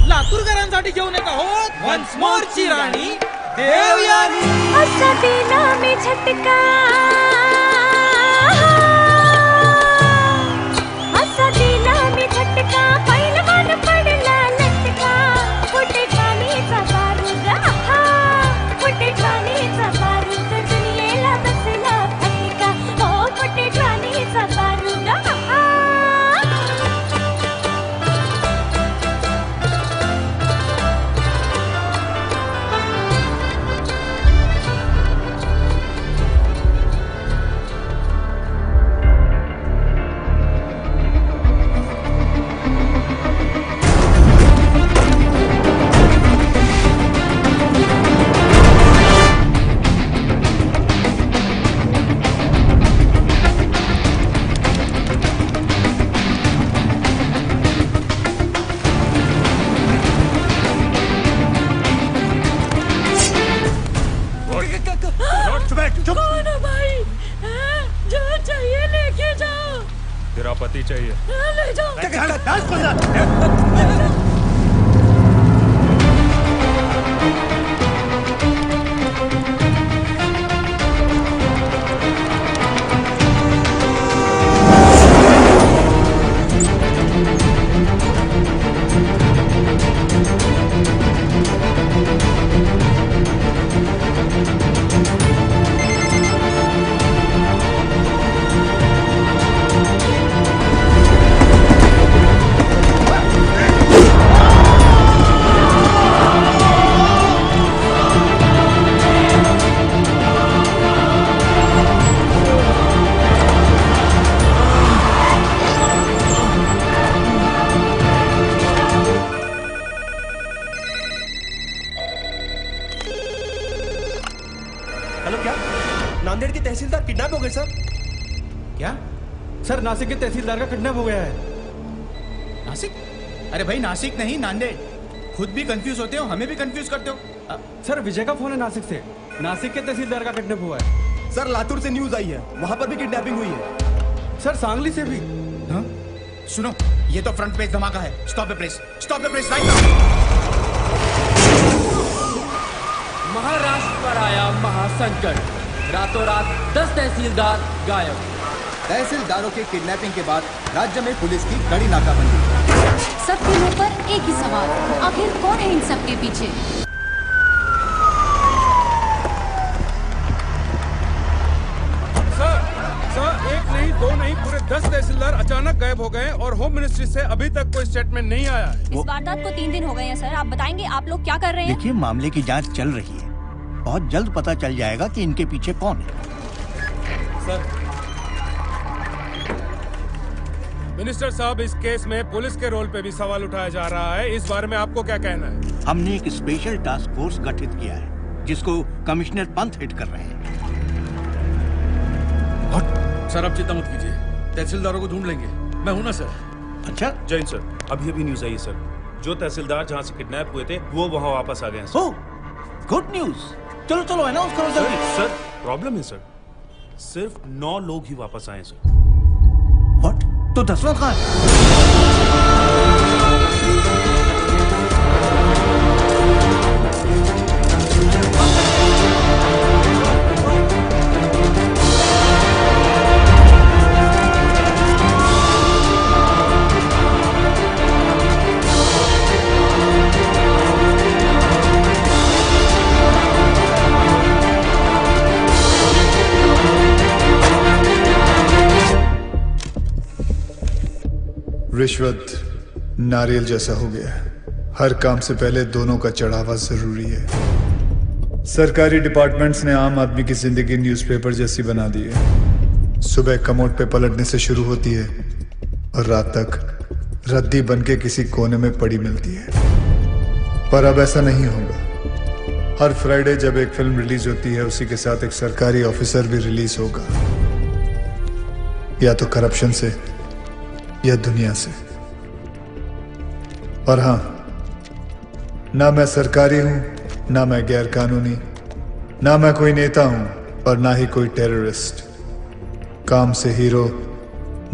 लातूरकरांसाठी घेऊन येत आहोत वन्स मोरची राणी देवयानी. असा दिला मी झटका, असा दिला मी झटका, पैलवान पडला लटका. कुठे ठाणीचा बारूद, कुठे ठाणीचा बारूद, दुनियेला बसला फटका. हो कुठे ठाणीचा बारूद. तेरा पति चाहिए. ले जाओ. हेलो, क्या नांदेड़ के तहसीलदार किडनैप हो गए सर? क्या सर? नासिक के तहसीलदार का किडनैप हो गया है. नासिक? अरे भाई नासिक नहीं, नांदेड़. खुद भी कंफ्यूज होते हो, हमें भी कंफ्यूज करते हो. सर विजय का फोन है नासिक से. नासिक के तहसीलदार का किडनैप हुआ है. सर लातूर से न्यूज आई है, वहां पर भी किडनैपिंग हुई है. सर सांगली से भी. हाँ? सुनो, ये तो फ्रंट पेज धमाका है. Stop the press, stop the press right now. Maharashtra पर आया महासंकट, रातों रात 10 तहसीलदार गायब. तहसीलदारों के किडनैपिंग के बाद राज्य में पुलिस की कड़ी नाकाबंदी. सबके मुंह पर एक ही सवाल, आखिर कौन है इन सब के पीछे? सर, एक नहीं, दो नहीं, पूरे 10 तहसीलदार अचानक गायब हो गए और होम मिनिस्ट्री से अभी तक कोई स्टेटमेंट नहीं आया है. इस वारदात को 3 दिन हो गए हैं सर. आप बताएंगे आप लोग क्या कर रहे हैं? देखिए, मामले की जांच चल रही है. बहुत जल्द पता चल जाएगा कि इनके पीछे कौन है. सर, मिनिस्टर साहब, इस केस में पुलिस के रोल पे भी सवाल उठाया जा रहा है. इस बारे में आपको क्या कहना है? हमने एक स्पेशल टास्क फोर्स गठित किया है जिसको कमिश्नर पंत हेड कर रहे हैं. सर आप चिंता मत कीजिए, तहसीलदारों को ढूंढ लेंगे. मैं हूं ना सर. अच्छा, जैन सर, अभी अभी न्यूज आई है सर. जो तहसीलदार जहाँ से किडनैप हुए थे वो वहाँ वापस आ गए हैं सर. ओह, गुड न्यूज. चलो चलो अनाउंस करो जल्दी. सर प्रॉब्लम है सर, सिर्फ 9 लोग ही वापस आए सर. व्हाट? तो 10वां कहाँ है? रिश्वत नारियल जैसा हो गया है. हर काम से पहले दोनों का चढ़ावा जरूरी है. सरकारी डिपार्टमेंट्स ने आम आदमी की जिंदगी न्यूज़पेपर जैसी बना दी है. सुबह कमोड पे पलटने से शुरू होती है, और रात तक रद्दी बनके किसी कोने में पड़ी मिलती है। पर अब ऐसा नहीं होगा। हर फ्राइडे जब एक फिल्म रिलीज होती है, उसी के साथ एक सरकारी ऑफिसर भी रिलीज होगा, या तो करप्शन से या दुनिया से। और हां, ना मैं सरकारी हूं, ना मैं गैर कानूनी, ना मैं कोई नेता हूं और ना ही कोई टेररिस्ट। काम से हीरो,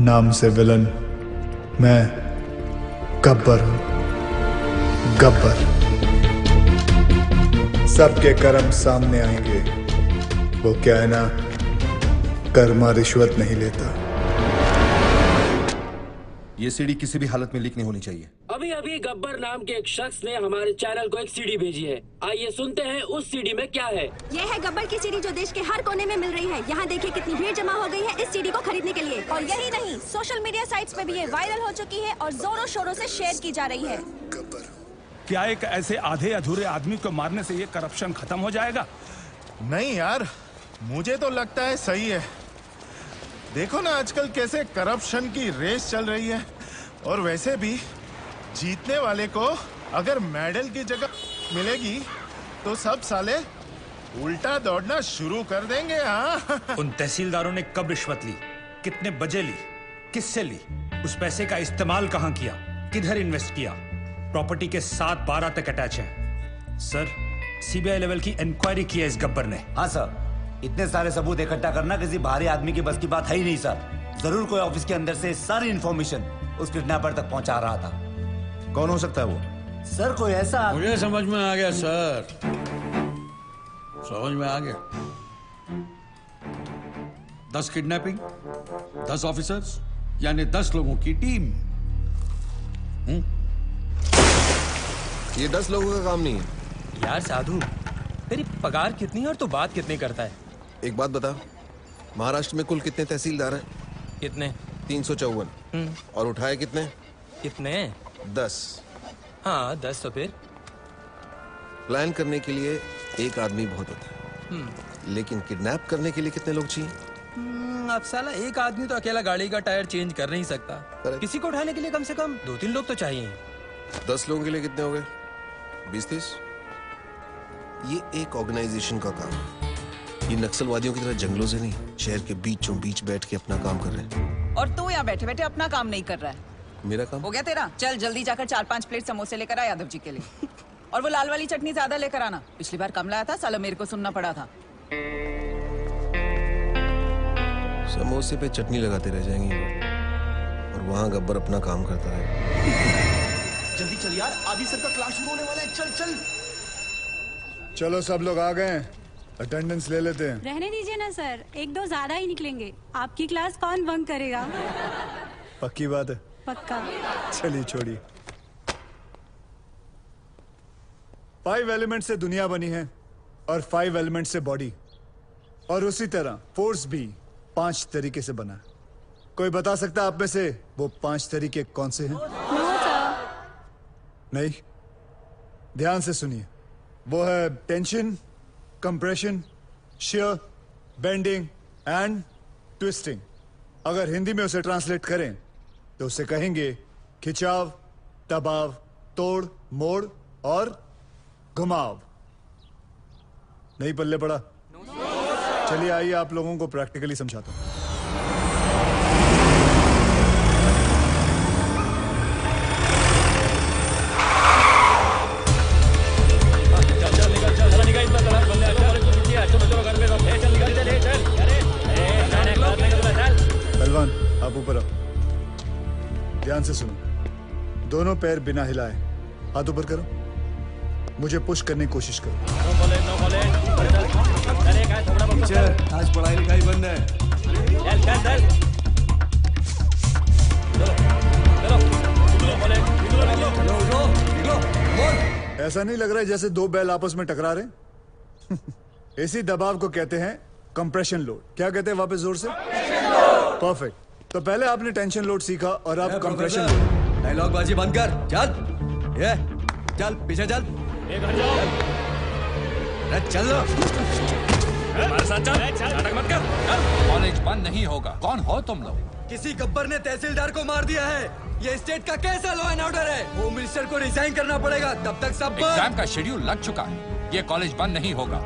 नाम से विलन, मैं गब्बर हूं। गब्बर। सबके कर्म सामने आएंगे। वो क्या है ना, कर्मा रिश्वत नहीं लेता। ये सीडी किसी भी हालत में लीक नहीं होनी चाहिए। अभी अभी गब्बर नाम के एक शख्स ने हमारे चैनल को एक सीडी भेजी है। आइए सुनते हैं उस सीडी में क्या है। ये है गब्बर की सीडी जो देश के हर कोने में मिल रही है। यहाँ देखिए कितनी भीड़ जमा हो गई है इस सीडी को खरीदने के लिए। और यही नहीं, सोशल मीडिया साइट्स पे भी ये वायरल हो चुकी है और जोरों शोरों से शेयर की जा रही है। क्या एक ऐसे आधे अधूरे आदमी को मारने से ये करप्शन खत्म हो जाएगा? नहीं यार, मुझे तो लगता है सही है। देखो ना आजकल कैसे करप्शन की रेस चल रही है। और वैसे भी जीतने वाले को अगर मेडल की जगह मिलेगी तो सब साले उल्टा दौड़ना शुरू कर देंगे। हाँ उन तहसीलदारों ने कब रिश्वत ली, कितने बजे ली, किससे ली, उस पैसे का इस्तेमाल कहां किया, किधर इन्वेस्ट किया? प्रॉपर्टी के 7-12 तक अटैच है। सर, सीबीआई लेवल की इंक्वायरी की है इस गब्बर ने। हाँ सर, इतने सारे सबूत इकट्ठा करना किसी बाहरी आदमी की बस की बात है ही नहीं सर। जरूर कोई ऑफिस के अंदर से सारी इंफॉर्मेशन उस किडनैपर तक पहुंचा रहा था। कौन हो सकता है वो? सर कोई ऐसा मुझे समझ में आ गया सर, समझ में आ गया। 10 किडनैपिंग, 10 ऑफिसर्स, यानी 10 लोगों की टीम। ये 10 लोगों का काम नहीं है। यार साधु, तेरी पगार कितनी है और तू बात कितनी करता है? एक बात बता, महाराष्ट्र में कुल कितने तहसीलदार हैं? कितने? 354। और उठाए कितने? कितने? 10। हाँ 10। तो फिर प्लान करने के लिए एक आदमी बहुत होता है, लेकिन किडनैप करने के लिए कितने लोग चाहिए? अब साला एक आदमी तो अकेला गाड़ी का टायर चेंज कर नहीं सकता। किसी को उठाने के लिए कम से कम 2-3 लोग तो चाहिए। 10 लोगों के लिए कितने हो गए? 20-30। ये एक ऑर्गेनाइजेशन का काम है। ये नक्सलवादियों की तरह जंगलों से नहीं, शहर के बीचों बीच बैठ के अपना काम कर रहे हैं। और तू यहाँ बैठे बैठे अपना काम नहीं कर रहा है। मेरा काम हो गया तेरा? चल जल्दी जाकर 4-5 प्लेट समोसे लेकर आ यादव जी के लिए। और वो लाल वाली चटनी ज्यादा लेकर आना। पिछली बार कम लाया था, साला मेरे को सुनना पड़ा था। समोसे पे चटनी लगाते रह जाएंगे और वहाँ गब्बर अपना काम करता है। जल्दी चल यार, आदि सर का क्लास शुरू होने वाला है। चल चल चलो सब लोग आ गए, अटेंडेंस ले लेते हैं। रहने दीजिए ना सर, 1-2 ज्यादा ही निकलेंगे। आपकी क्लास कौन बंक करेगा? पक्की बात है? पक्का। चलिए छोड़िए। 5 एलिमेंट से दुनिया बनी है और 5 एलिमेंट से बॉडी, और उसी तरह फोर्स भी 5 तरीके से बना है। कोई बता सकता है आप में से वो 5 तरीके कौन से हैं? नहीं, ध्यान से सुनिए। वो है tension, compression, shear, bending and twisting. अगर हिंदी में उसे ट्रांसलेट करें तो उसे कहेंगे खिंचाव, दबाव, तोड़, मोड़ और घुमाव। नहीं पल्ले पड़ा? चलिए आइए आप लोगों को प्रैक्टिकली समझाता हूं। पहलवान आप ऊपर आओ, ध्यान से सुनो। दोनों पैर बिना हिलाए हाथ ऊपर करो, मुझे पुश करने की कोशिश करो। आज पढ़ाई लिखाई बंद है। ऐसा नहीं लग रहा है जैसे 2 बैल आपस में टकरा रहे? इसी दबाव को कहते हैं कंप्रेशन लोड। क्या कहते हैं वापस जोर से? परफेक्ट। तो पहले आपने टेंशन लोड सीखा और अब कंप्रेशन लोड। डायलॉग बाजी बंद कर, चल ये चल पीछे चल। चल हमारे साथ चल, नाटक मत कर। कॉलेज बंद नहीं होगा। कौन हो तुम लोग? किसी गब्बर ने तहसीलदार को मार दिया है। ये स्टेट का कैसा लॉ एंड ऑर्डर है? होम मिनिस्टर को रिजाइन करना पड़ेगा, तब तक सब एग्जाम का शेड्यूल लग चुका है, ये कॉलेज बंद नहीं होगा।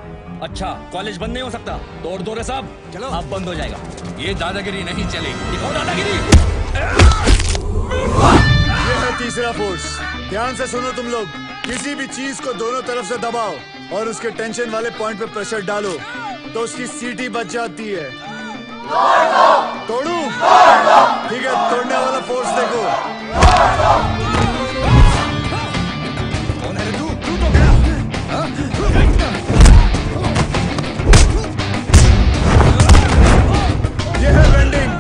अच्छा, कॉलेज बंद नहीं हो सकता? तोड़ दो रे साहब, चलो अब बंद हो जाएगा। ये दादागिरी नहीं चलेगी। दिखाओ दादागिरी। ये है तीसरा फोर्स। ध्यान से सुनो तुम लोग, किसी भी चीज को दोनों तरफ से दबाओ और उसके टेंशन वाले पॉइंट पे प्रेशर डालो तो उसकी सीटी बच जाती है। तोड़ू? ठीक है, तोड़ने वाला फोर्स देखो। कौन है रे तू? तू तो गया। ये है बेंडिंग।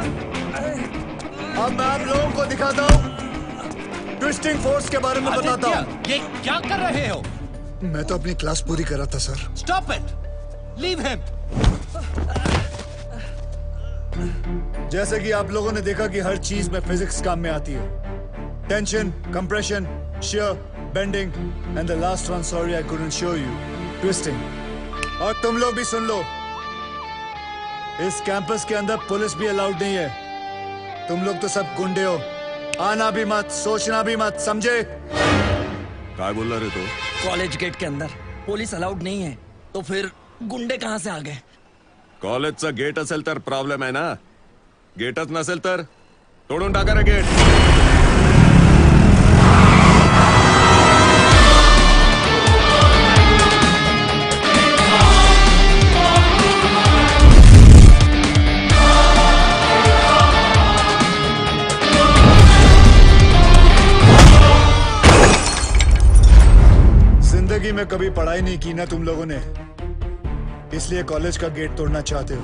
अब मैं आप लोगों को दिखाता हूँ, ट्विस्टिंग फोर्स के बारे में बताता हूँ। ये क्या कर रहे हो? मैं तो अपनी क्लास पूरी कर रहा था sir. Stop it, leave him. जैसे कि आप लोगों ने देखा कि हर चीज में फिजिक्स काम में आती है। Tension, compression, shear, bending and the last one, sorry I couldn't show you, twisting. और तुम लोग भी सुन लो, इस कैंपस के अंदर पुलिस भी अलाउड नहीं है। तुम लोग तो सब गुंडे हो, आना भी मत, सोचना भी मत, समझे? क्या बोल रहे तो? कॉलेज गेट के अंदर पुलिस अलाउड नहीं है, तो फिर गुंडे कहाँ से आ गए? कॉलेजचा गेट असेल तर प्रॉब्लेम आहे ना, गेटच नसेल तर तोडून टाका रे गेट. जिंदगी में कभी पढ़ाई नहीं की ना तुम लोगों ने, इसलिए कॉलेज का गेट तोड़ना चाहते हो।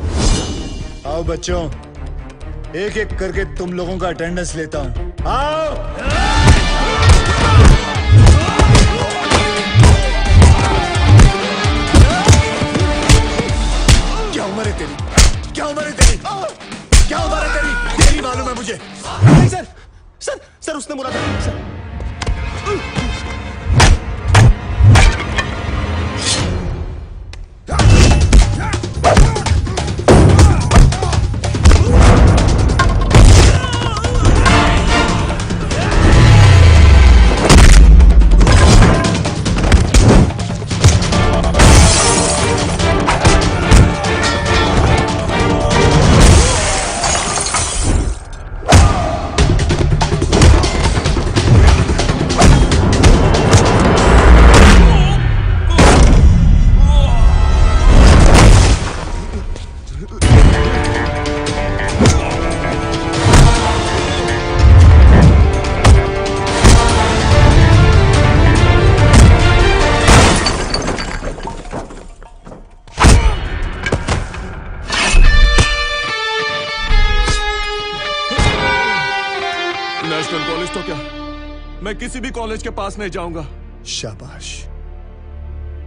आओ बच्चों, एक एक करके तुम लोगों का अटेंडेंस लेता हूं। आओ। क्या उम्र है तेरी? क्या उम्र है तेरी? क्या उम्र है तेरी? तेरी मालूम है मुझे। नहीं सर, सर उसने बोला था सर। नेशनल कॉलेज तो क्या, मैं किसी भी कॉलेज के पास नहीं जाऊंगा। शाबाश,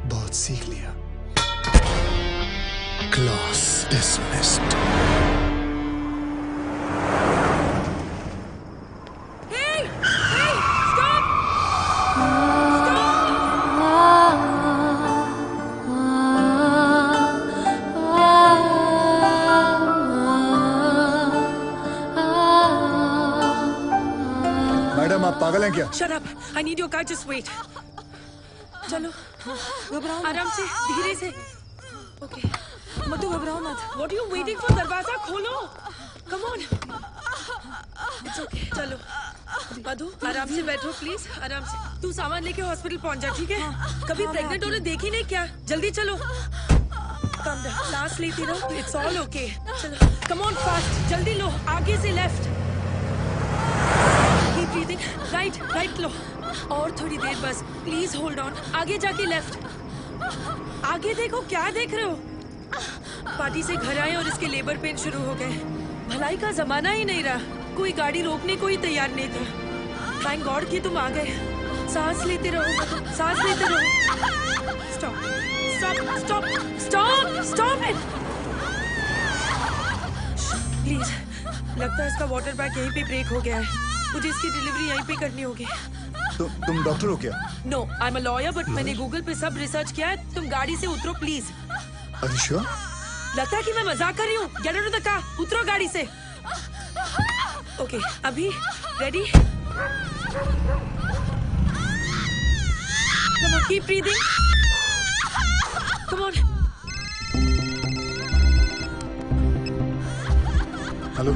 बहुत सीख लिया। Class dismissed. मैडम, आप पागल हैं क्या? Shut up! I need your car. Just wait. चलो, घबराओ आराम से, धीरे से. Okay. मधु घबराओ मत. What are you waiting for? दरवाजा खोलो. Come on. It's okay. चलो. मधु, आराम से बैठो प्लीज. आराम से. तू सामान लेके हॉस्पिटल पहुंच जा, ठीक है? कभी प्रेग्नेंट होने देखी नहीं क्या? जल्दी चलो. Calm down. सांस लेती रहो. It's all okay. चलो. Come on fast. जल्दी लो. आगे से लेफ्ट. Keep breathing. Right लो. और थोड़ी देर बस. Please hold on. आगे जाके लेफ्ट. आगे देखो, क्या देख रहे हो? पार्टी से घर आए और इसके लेबर पेन शुरू हो गए. भलाई का जमाना ही नहीं रहा. कोई गाड़ी रोकने को ही तैयार नहीं था. थैंक गॉड कि तुम आ गए. सांस लेते रहो. सांस लेते रहो. Stop it. प्लीज. लगता है इसका वाटर बैग यहीं पे ब्रेक हो गया है. मुझे इसकी डिलीवरी यहीं पे करनी होगी. तुम डॉक्टर हो क्या? No, I am a lawyer, but मैंने गूगल पे सब रिसर्च किया है. तुम गाड़ी से उतरो प्लीज. Are you sure? लगता है कि मैं मजाक कर रही हूँ. Get out of the car. उतरो गाड़ी से. ओके अभी ready Come on, keep breathing. Come on. Hello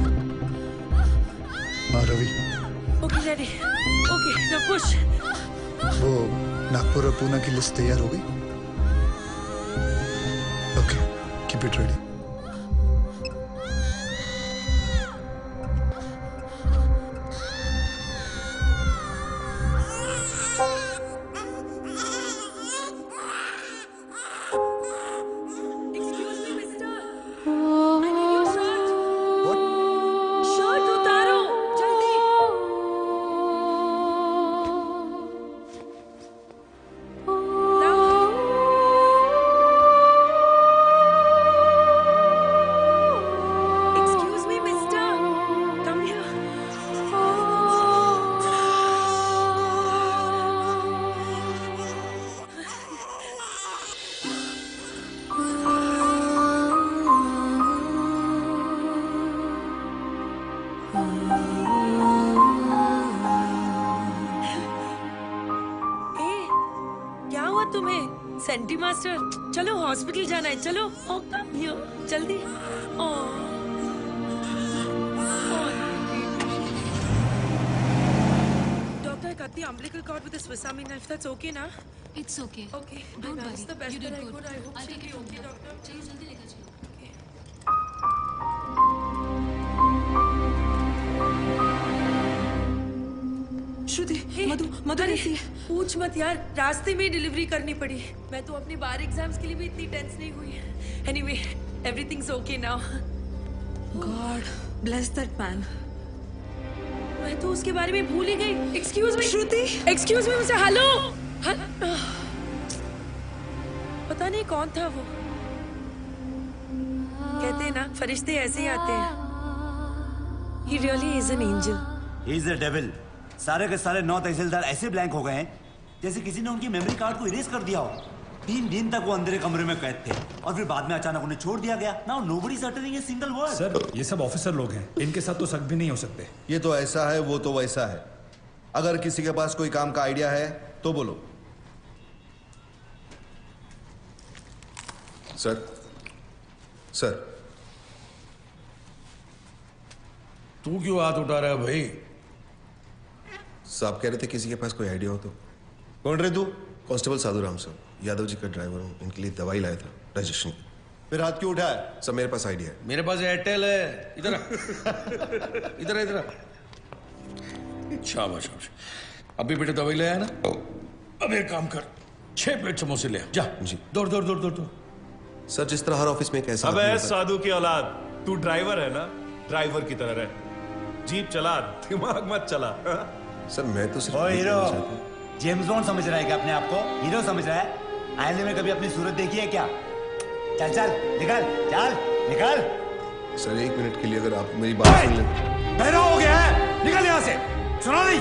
हाँ Ravi Okay, ready. Okay, now push. वो नागपुर और पूना की लिस्ट तैयार हो गई? Okay keep it ready. Senti master चलो हॉस्पिटल जाना है चलो जल्दी doctor I cut the umbilical cord with a Swiss Army knife. That's okay ना? It's okay. Okay. Don't worry. That's the best You did that I good. could. I hope I'll she'll take be it from okay, here. doctor. चलिए जल्दी लेकर चलो. श्रुति मधु कैसी है? पूछ मत यार रास्ते में डिलीवरी करनी पड़ी मैं तो अपने बार एग्जाम्स के लिए भी इतनी टेंस नहीं हुई anyway everything's okay now God bless that man मैं तो उसके बारे में भूल ही गई एक्सक्यूज मी श्रुति एक्सक्यूज मी मुझसे हेलो पता नहीं कौन था वो कहते हैं ना फरिश्ते ऐसे ही आते हैं He really is an angel. He is a devil. सारे के सारे 9 तहसीलदार ऐसे ब्लैंक हो गए हैं जैसे किसी ने उनकी मेमोरी कार्ड को इरेज कर दिया हो 3 दिन तक वो अंधेरे कमरे में कैद थे और फिर बाद में अचानक उन्हें छोड़ दिया गया now nobody is uttering a single word sir ये सब ऑफिसर लोग हैं इनके साथ तो शक भी नहीं हो सकते ये तो ऐसा है वो तो वैसा है अगर किसी के पास कोई काम का आइडिया है तो बोलो सर सर तू क्यों हाथ उठा रहा है भाई साहब कह रहे थे किसी के पास कोई आइडिया हो तो कौन रहे तू कांस्टेबल साधु राम सर यादव जी का ड्राइवर हूँ इनके लिए दवाई लाया था रजिस्ट्रेशन की फिर हाथ क्यों उठाया सर मेरे पास आइडिया है मेरे पास एयरटेल है इधर इधर इधर शाबाश शाबाश अभी बेटे दवाई ले आया ना अब एक काम कर 6 प्लेट समोसे ले जा जी दौड़ दौड़ दौड़ दौड़ सर जिस तरह हर ऑफिस में एक ऐसा अबे साधु की औलाद तू ड्राइवर है ना ड्राइवर की तरह रहे जीप चला दिमाग मत चला सर मैं तो सिर्फ हीरो जेम्स बॉन्ड समझ रहा है क्या अपने आप को हीरो समझ रहा है आईने में कभी अपनी सूरत देखी है क्या चल चल निकल चल निकल सर 1 मिनट के लिए अगर आप मेरी बात सुन लें बहरा हो गया है निकल यहाँ से सुना नहीं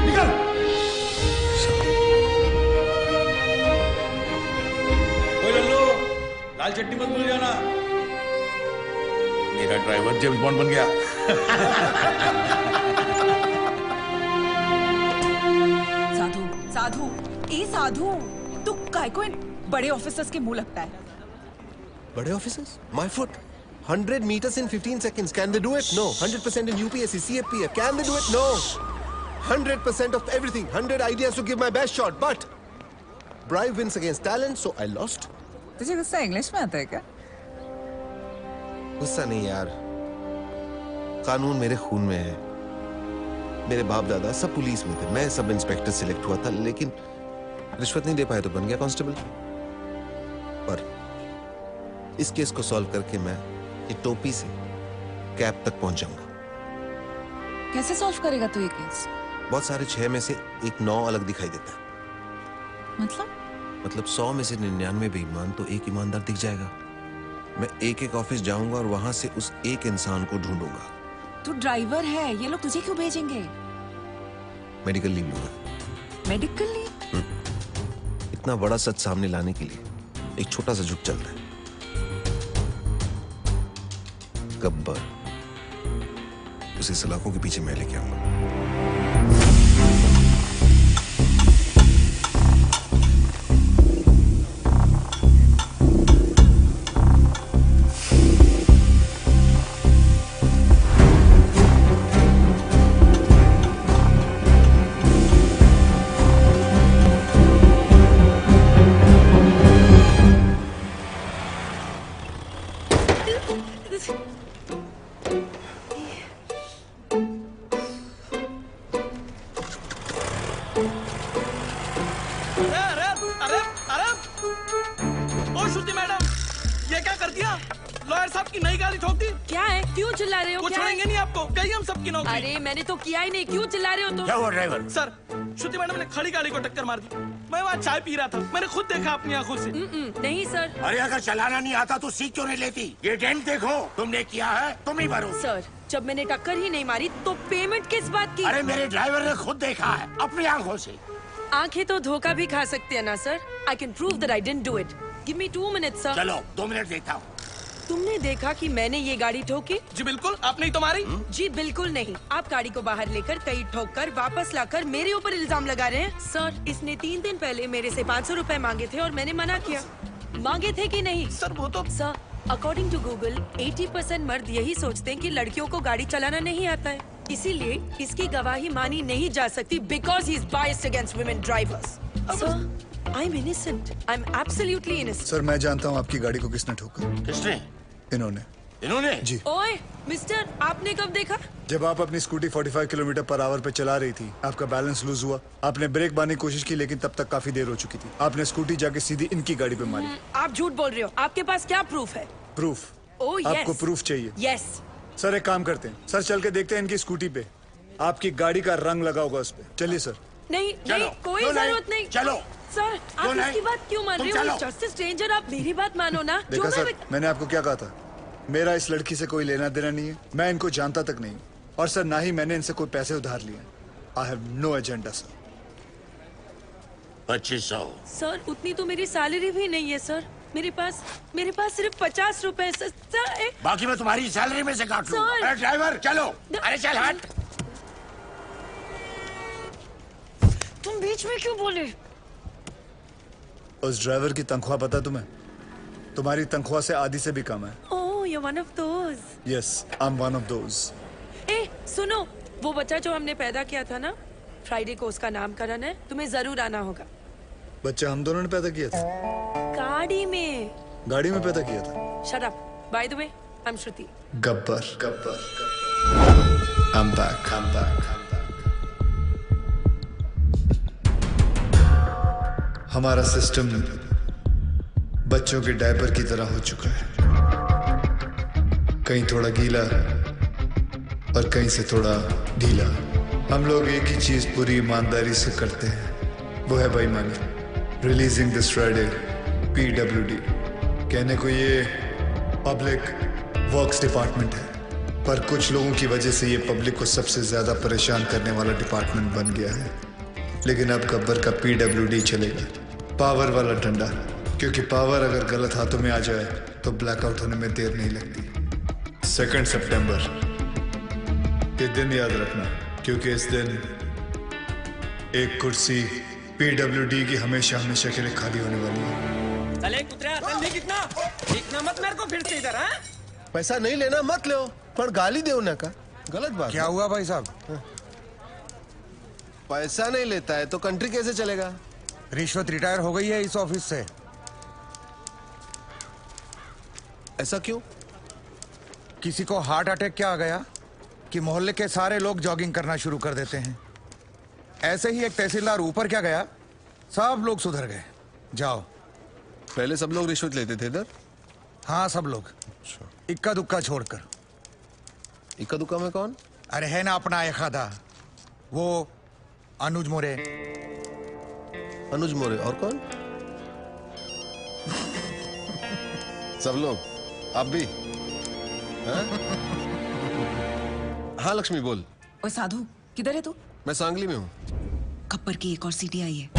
निकल कोई लल्लू लाल चट्टी मत भूल जाना मेरा ड्राइवर जेम्स बॉन्ड बन गया साधु साधु ए साधु तू काय को इन बड़े ऑफिसर्स के मुंह लगता है बड़े officers my foot 100 meters in 15 seconds can they do it no 100% in UPSC CFP can they do it no 100% of everything 100 ideas to give my best shot but bribe wins against talent so I lost तुझे गुस्सा English में आता है क्या गुस्सा नहीं यार कानून मेरे खून में है मेरे बाप दादा सब पुलिस में थे मैं सब इंस्पेक्टर सिलेक्ट हुआ था लेकिन रिश्वत नहीं दे पाए तो बन गया कांस्टेबल पर इस केस को सॉल्व करके मैं ये टोपी से कैप तक पहुंच जाऊंगा कैसे सॉल्व करेगा तू ये केस बहुत सारे 6 में से एक 9 अलग दिखाई देता है मतलब 100 में से 99 बेईमान तो एक ईमानदार दिख जाएगा मैं एक ऑफिस जाऊंगा और वहां से उस एक इंसान को ढूंढूंगा तू ड्राइवर है ये लोग तुझे क्यों भेजेंगे मेडिकल लीव लूंगा मेडिकल लीव इतना बड़ा सच सामने लाने के लिए एक छोटा सा झुक चलता है गब्बर उसे सलाखों के पीछे मैं लेके आऊंगा। अरे मैंने तो किया ही नहीं, क्यों चिल्ला रहे हो तुम? क्या हुआ ड्राइवर? सर, श्रुति मैडम ने खड़ी गाड़ी को टक्कर मार दी। मैं वहाँ चाय पी रहा था, मैंने खुद देखा अपनी आंखों से। नहीं सर। अरे अगर चलाना नहीं आता तो सीख क्यों नहीं लेती? ये डेंट देखो, तुमने किया है, तुम ही भरो। सर, जब मैंने टक्कर ही नहीं मारी तो पेमेंट किस बात की? अरे मेरे ड्राइवर ने खुद देखा है अपनी आंखों से। आंखें तो धोखा भी खा सकते हैं ना sir. I can prove that I didn't do it. Give me 2 minutes sir. चलो 2 मिनट देखता हूँ। तुमने देखा कि मैंने ये गाड़ी ठोकी? जी बिल्कुल, आपने ही तो मारी। जी बिल्कुल नहीं, आप गाड़ी को बाहर लेकर कई ठोक कर वापस लाकर मेरे ऊपर इल्जाम लगा रहे हैं। सर, इसने 3 दिन पहले मेरे से 500 रुपए मांगे थे और मैंने मना किया। मांगे थे कि नहीं? सर वो तो सर, अकॉर्डिंग टू गूगल 80% मर्द यही सोचते हैं कि लड़कियों को गाड़ी चलाना नहीं आता है, इसीलिए इसकी गवाही मानी नहीं जा सकती because he is biased against women drivers. Sir, I am innocent, I am absolutely innocent. Sir, मैं जानता हूँ आपकी गाड़ी को किसने ठोका। किसने? इन्होंने जी। ओए मिस्टर, आपने कब देखा? जब आप अपनी स्कूटी 45 किलोमीटर पर आवर पे चला रही थी, आपका बैलेंस लूज हुआ। आपने ब्रेक मारने की कोशिश की लेकिन तब तक काफी देर हो चुकी थी। आपने स्कूटी जाके सीधी इनकी गाड़ी पे मारी। आप झूठ बोल रहे हो। आपके पास क्या प्रूफ है? प्रूफ? Oh yes. आपको प्रूफ चाहिए? यस। सर, एक काम करते हैं, सर चल के देखते हैं इनकी स्कूटी पे आपकी गाड़ी का रंग लगा होगा उस पे। चलिए सर। नहीं नहीं, कोई जरूरत नहीं। चलो सर, आप इसकी बात क्यों मान रहे हो? जस्ट स्ट्रेंजर, आप मेरी बात मानो ना। देखा सर, मैंने आपको क्या कहा था, मेरा इस लड़की से कोई लेना देना नहीं है, मैं इनको जानता तक नहीं, और सर ना ही मैंने इनसे कोई पैसे उधार लिए। I have no agenda sir. 2500। Sir, उतनी तो मेरी सैलरी भी नहीं है सर। मेरे पास सिर्फ 50 रुपए सर। बाकी मैं तुम्हारी सैलरी में से काट लूं। अरे ड्राइवर चलो, अरे चल हट। तुम बीच में क्यों बोले? उस ड्राइवर की तनख्वाह पता तुम्हें? तुम्हारी तनख्वाह से आधी से भी कम है। ओह, you're one of those. Yes, I'm one of those. सुनो, वो बच्चा जो हमने पैदा किया था ना, फ्राइडे को उसका नामकरण है, तुम्हें जरूर आना होगा। बच्चा हम दोनों ने पैदा किया था? गाड़ी में। गाड़ी में पैदा किया था? Shut up. By the way, I'm Shruti. Gabbar. I'm back. हमारा सिस्टम बच्चों के डायपर की तरह हो चुका है, कहीं थोड़ा गीला और कहीं से थोड़ा ढीला। हम लोग एक ही चीज पूरी ईमानदारी से करते हैं, वो है बेईमानी। Releasing this Friday PWD। कहने को ये पब्लिक वर्क्स डिपार्टमेंट है, पर कुछ लोगों की वजह से ये पब्लिक को सबसे ज्यादा परेशान करने वाला डिपार्टमेंट बन गया है। लेकिन अब गब्बर का PWD चलेगा, पावर वाला डंडा, क्योंकि पावर अगर गलत हाथों में आ जाए तो ब्लैकआउट होने में देर नहीं लगती। 2 सितंबर, ये दिन याद रखना, क्योंकि इस दिन एक कुर्सी PWD की हमेशा हमेशा के लिए खाली होने वाली है। चले कुतरा, जल्दी दिखना मत मेरे को फिर से इधर। हाँ, पैसा नहीं लेना मत लो, पर गाली दे ना का गलत बात। क्या हुआ भाई साहब? पैसा नहीं लेता है तो कंट्री कैसे चलेगा? रिश्वत रिटायर हो गई है इस ऑफिस से। ऐसा क्यों? किसी को हार्ट अटैक क्या आ गया कि मोहल्ले के सारे लोग जॉगिंग करना शुरू कर देते हैं। ऐसे ही एक तहसीलदार ऊपर क्या गया, सब लोग सुधर गए। जाओ। पहले सब लोग रिश्वत लेते थे इधर? हाँ, सब लोग, इक्का दुक्का छोड़कर। इक्का दुक्का में कौन? अरे है ना अपना एक आधा, वो अनुज मोरे। अनुज मोरे और कौन? सब लोग, आप भी? हाँ लक्ष्मी बोल। ओ साधु, किधर है तू? मैं सांगली में हूँ। खप्पर की एक और सीटी आई है।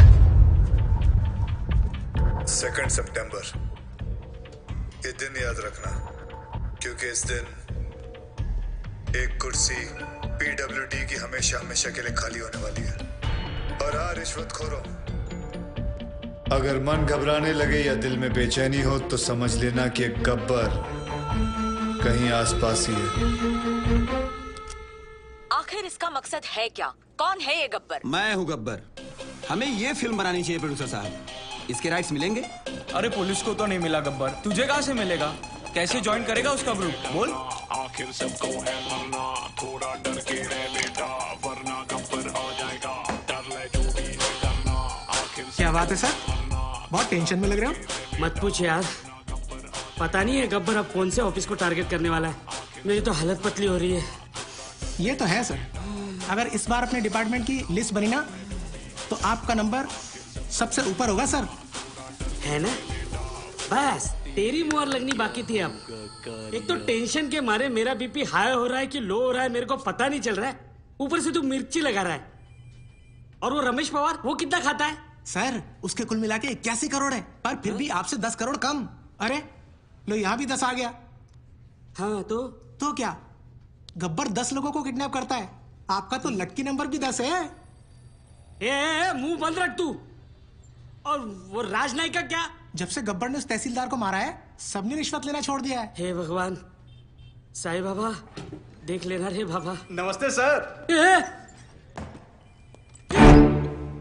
2 सितंबर, ये दिन याद रखना, क्योंकि इस दिन एक कुर्सी पीडब्ल्यूडी की हमेशा हमेशा के लिए खाली होने वाली है। और हाँ रिश्वतखोरों, अगर मन घबराने लगे या दिल में बेचैनी हो तो समझ लेना कि एक गब्बर कहीं आसपास ही है। आखिर इसका मकसद है क्या? कौन है ये गब्बर? मैं हूँ गब्बर। हमें ये फिल्म बनानी चाहिए प्रोड्यूसर साहब। इसके राइट्स मिलेंगे? अरे पुलिस को तो नहीं मिला गब्बर, तुझे कहाँ से मिलेगा? कैसे ज्वाइन करेगा उसका ग्रुप? बोल। आखिर सबको है मरना, थोड़ा डर के रह बेटा, वरना गब्बर आ जाएगा, डर ले जो भी है करना। आखिर क्या बात है सर, बहुत टेंशन में लग रहे हो। मत पूछ यार, पता नहीं है गब्बर अब कौन से ऑफिस को टारगेट करने वाला है। मेरी तो हालत पतली हो रही है। ये तो है सर, अगर इस बार अपने डिपार्टमेंट की लिस्ट बनी ना तो आपका नंबर सबसे ऊपर होगा सर। है ना? बस तेरी मुहर लगनी बाकी थी अब। एक तो टेंशन के मारे मेरा बीपी हाई हो रहा है कि लो हो रहा है मेरे को पता नहीं चल रहा है। ऊपर से तू मिर्ची लगा रहा है। और वो रमेश पवार, वो कितना खाता है? सर उसके कुल मिला के 81 करोड़ है, पर फिर भी आपसे 10 करोड़ कम। अरे लो यहाँ भी 10 आ गया। हाँ तो क्या गब्बर 10 लोगों को किडनैप करता है, आपका तो लकी नंबर भी 10 है। ए, मुंह बंद रख तू। और वो राजनायक का क्या? जब से गब्बर ने उस तहसीलदार को मारा है सबने रिश्वत लेना छोड़ दिया है। हे भगवान, साईं बाबा देख लेना रे बाबा। नमस्ते सर।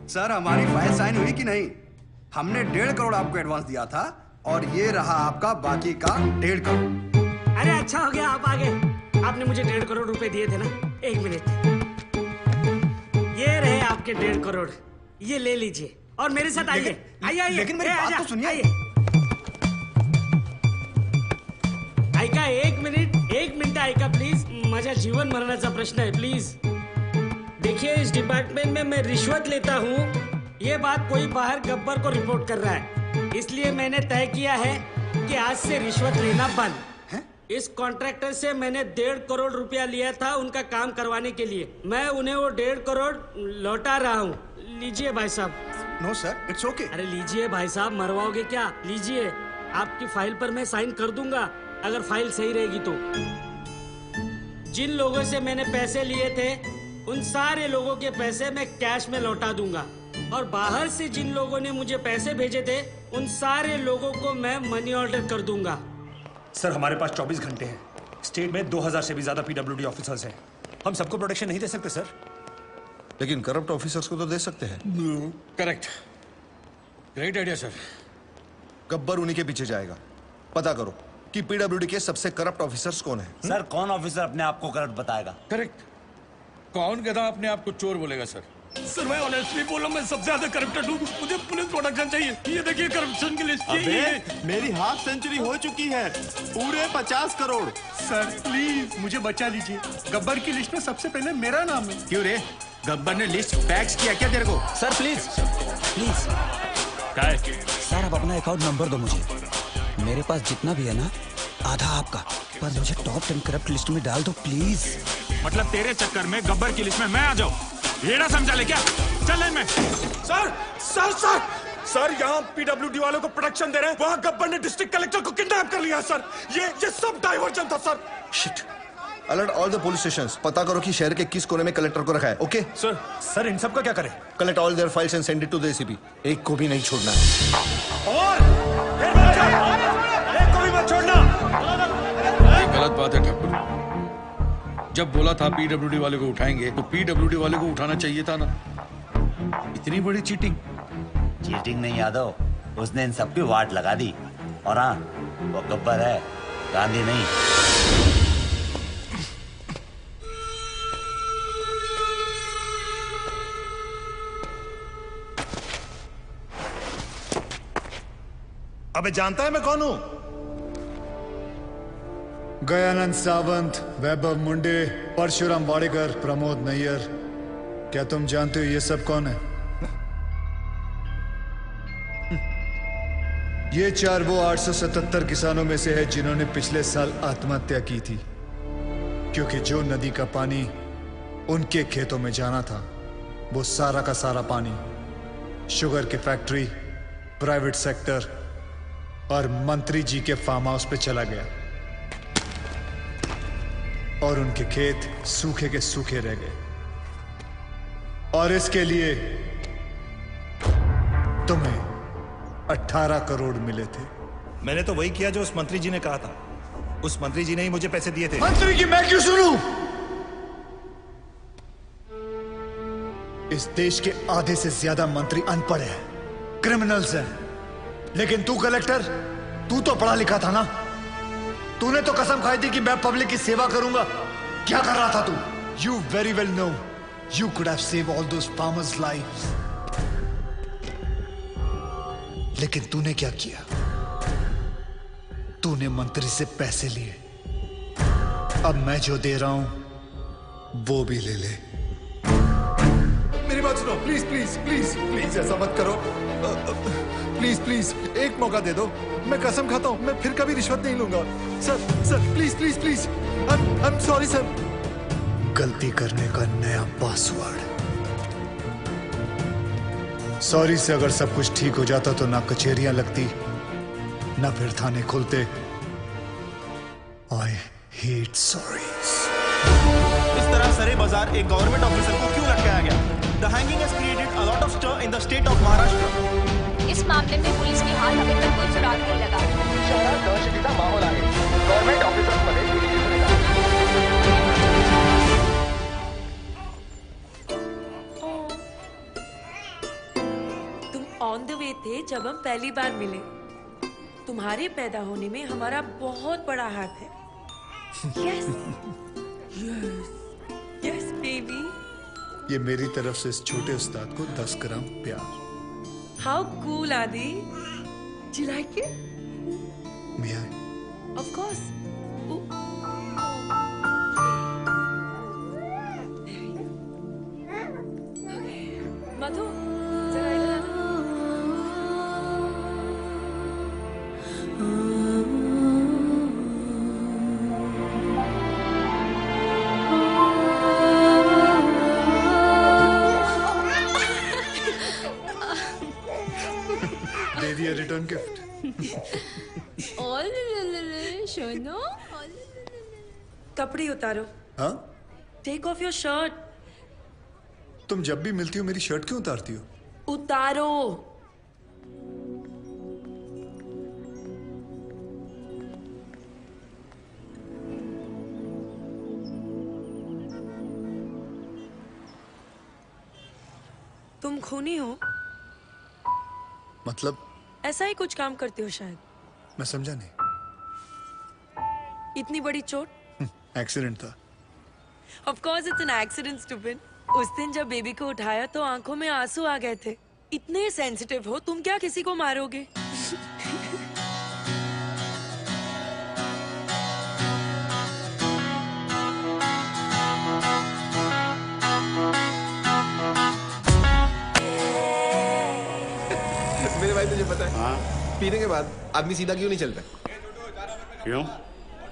सर हमारी फाइल साइन हुई कि नहीं? हमने 1.5 करोड़ आपको एडवांस दिया था और ये रहा आपका बाकी का 1.5 करोड़। अरे अच्छा हो गया आप आ गए। आपने मुझे 1.5 करोड़ रुपए दिए थे ना। एक मिनट, ये रहे आपके 1.5 करोड़, ये ले लीजिए और मेरे साथ आइए। आइए लेकिन मेरी बात तो सुनिए। ऐका एक मिनिट ऐका प्लीज, माझ्या जीवन मरणाचा प्रश्न है प्लीज। देखिए इस डिपार्टमेंट में मैं रिश्वत लेता हूँ, ये बात कोई बाहर गब्बर को रिपोर्ट कर रहा है, इसलिए मैंने तय किया है कि आज से रिश्वत लेना बंद। इस कॉन्ट्रैक्टर से मैंने 1.5 करोड़ रुपया लिया था उनका काम करवाने के लिए। मैं उन्हें वो 1.5 करोड़ लौटा रहा हूँ। लीजिए भाई साहब। No sir, it's okay. अरे लीजिए भाई साहब, मरवाओगे क्या? लीजिए, आपकी फाइल पर मैं साइन कर दूंगा अगर फाइल सही रहेगी तो। जिन लोगों से मैंने पैसे लिए थे उन सारे लोगों के पैसे मैं कैश में लौटा दूंगा, और बाहर से जिन लोगों ने मुझे पैसे भेजे थे उन सारे लोगों को मैं मनी ऑर्डर कर दूंगा। सर हमारे पास 24 घंटे हैं। स्टेट में 2000 से भी ज्यादा पीडब्ल्यूडी ऑफिसर्स हैं। हम सबको प्रोटेक्शन नहीं दे सकते सर। लेकिन करप्ट ऑफिसर्स को तो दे सकते हैं। Correct, great idea sir. Gabbar उन्हीं के पीछे जाएगा। पता करो कि पीडब्ल्यूडी के सबसे करप्ट ऑफिसर्स कौन है। सर कौन ऑफिसर अपने आप को करप्ट बताएगा? करेक्ट, कौन गधा अपने आप को चोर बोलेगा सर? सर मैं ऑनेस्टली बोला, मैं सबसे ज्यादा करप्टेड हूँ। मुझे पुलिस प्रोटेक्शन चाहिए। ये देखिए करप्शन की लिस्ट। अबे मेरी हाफ सेंचुरी हो चुकी है, पूरे 50 करोड़। सर प्लीज मुझे बचा लीजिए, गब्बर की लिस्ट में सबसे पहले मेरा नाम है। क्यों रे, गब्बर ने लिस्ट फैक्स किया क्या तेरे को? Sir please please. क्या है? सर आप अपना अकाउंट नंबर दो मुझे, मेरे पास जितना भी है ना आधा आपका, पर मुझे टॉप 10 करप्ट लिस्ट में डाल दो प्लीज। मतलब तेरे चक्कर में गब्बर की लिस्ट में मैं आ जाऊं, ये ना समझा ले क्या? चल लाइन में। सर सर सर सर यहाँ पीडब्ल्यूडी वालों को प्रोटेक्शन दे रहे हैं, वहाँ गब्बर ने डिस्ट्रिक्ट कलेक्टर को किडनैप कर लिया सर। ये सब डाइवर्जन था sir. Shit. Alert all the police stations. पता करो कि शहर के किस कोने में कलेक्टर को रखा है। ओके सर इन सब का क्या करें? Collect all their files and send it to the ACP. एक को भी नहीं छोड़ना है। और एक को भी मत छोड़ना। ये गलत बात है ठाकुर। जब बोला था पीडब्ल्यूडी वाले को उठाएंगे तो पीडब्ल्यूडी वाले को उठाना चाहिए था ना। इतनी बड़ी चीटिंग। चीटिंग नहीं यादव, उसने इन सबकी वाट लगा दी। और हाँ, वो गब्बर है, गांधी नहीं। अबे जानता है मैं कौन हूं? गयानंद सावंत, वैभव मुंडे, परशुराम वाडेकर, प्रमोद नैयर। क्या तुम जानते हो ये सब कौन है? ये 4 वो 877 किसानों में से है जिन्होंने पिछले साल आत्महत्या की थी, क्योंकि जो नदी का पानी उनके खेतों में जाना था वो सारा का सारा पानी शुगर की फैक्ट्री, प्राइवेट सेक्टर और मंत्री जी के फार्म हाउस पे चला गया। और उनके खेत सूखे के सूखे रह गए। और इसके लिए तुम्हें 18 करोड़ मिले थे। मैंने तो वही किया जो उस मंत्री जी ने कहा था। उस मंत्री जी ने ही मुझे पैसे दिए थे। मंत्री की मैं क्यों सुनूं? इस देश के आधे से ज्यादा मंत्री अनपढ़ हैं, क्रिमिनल्स हैं। लेकिन तू कलेक्टर, तू तो पढ़ा लिखा था ना। तूने तो कसम खाई थी कि मैं पब्लिक की सेवा करूंगा। क्या कर रहा था तू? You very well know you could have save all those farmers lives. लेकिन तूने क्या किया? तूने मंत्री से पैसे लिए। अब मैं जो दे रहा हूं वो भी ले ले। मेरी बात सुनो, प्लीज प्लीज प्लीज प्लीज ऐसा मत करो। प्लीज प्लीज एक मौका दे दो। मैं कसम खाता हूं मैं फिर कभी रिश्वत नहीं लूंगा। Sir sir please please please I am sorry sir. गलती करने का नया पासवर्ड। सॉरी से अगर सब कुछ ठीक हो जाता तो ना कचहरियां लगती ना फिर थाने खुलते। I hate sorries. इस तरह सरे बाजार एक गवर्नमेंट ऑफिसर को क्यों लटकाया गया? The hanging has created a lot of stir in the state of Maharashtra. इस मामले में पुलिस की हाल अभी तक कोई सुराग नहीं लगा। शहरात दहशतीचा माहौल आहे। गव्हर्नमेंट ऑफिसर्समध्ये ऑन द वे थे जब हम पहली बार मिले। तुम्हारे पैदा होने में हमारा बहुत बड़ा हाथ है। Yes yes yes baby. ये मेरी तरफ से इस छोटे उस्ताद को 10 ग्राम प्यार। How cool Adi. Do you like it? May I? Of course. Madhu जरा इधर आना। दे दिया रिटर्न गिफ्ट। शोनो कपड़े उतारो। हाँ? Take off your shirt. तुम जब भी मिलती हो मेरी शर्ट क्यों उतारती हो? उतारो। तुम खूनी हो? मतलब? ऐसा ही कुछ काम करते हो शायद। मैं समझा नहीं। इतनी बड़ी चोट? एक्सीडेंट था। Of course it's an accident, stupid. उस दिन जब बेबी को उठाया तो आंखों में आंसू आ गए थे। इतने सेंसिटिव हो तुम, क्या किसी को मारोगे? मेरे भाई तुझे पता है पीने के बाद आदमी सीधा क्यों नहीं चलता? क्यों?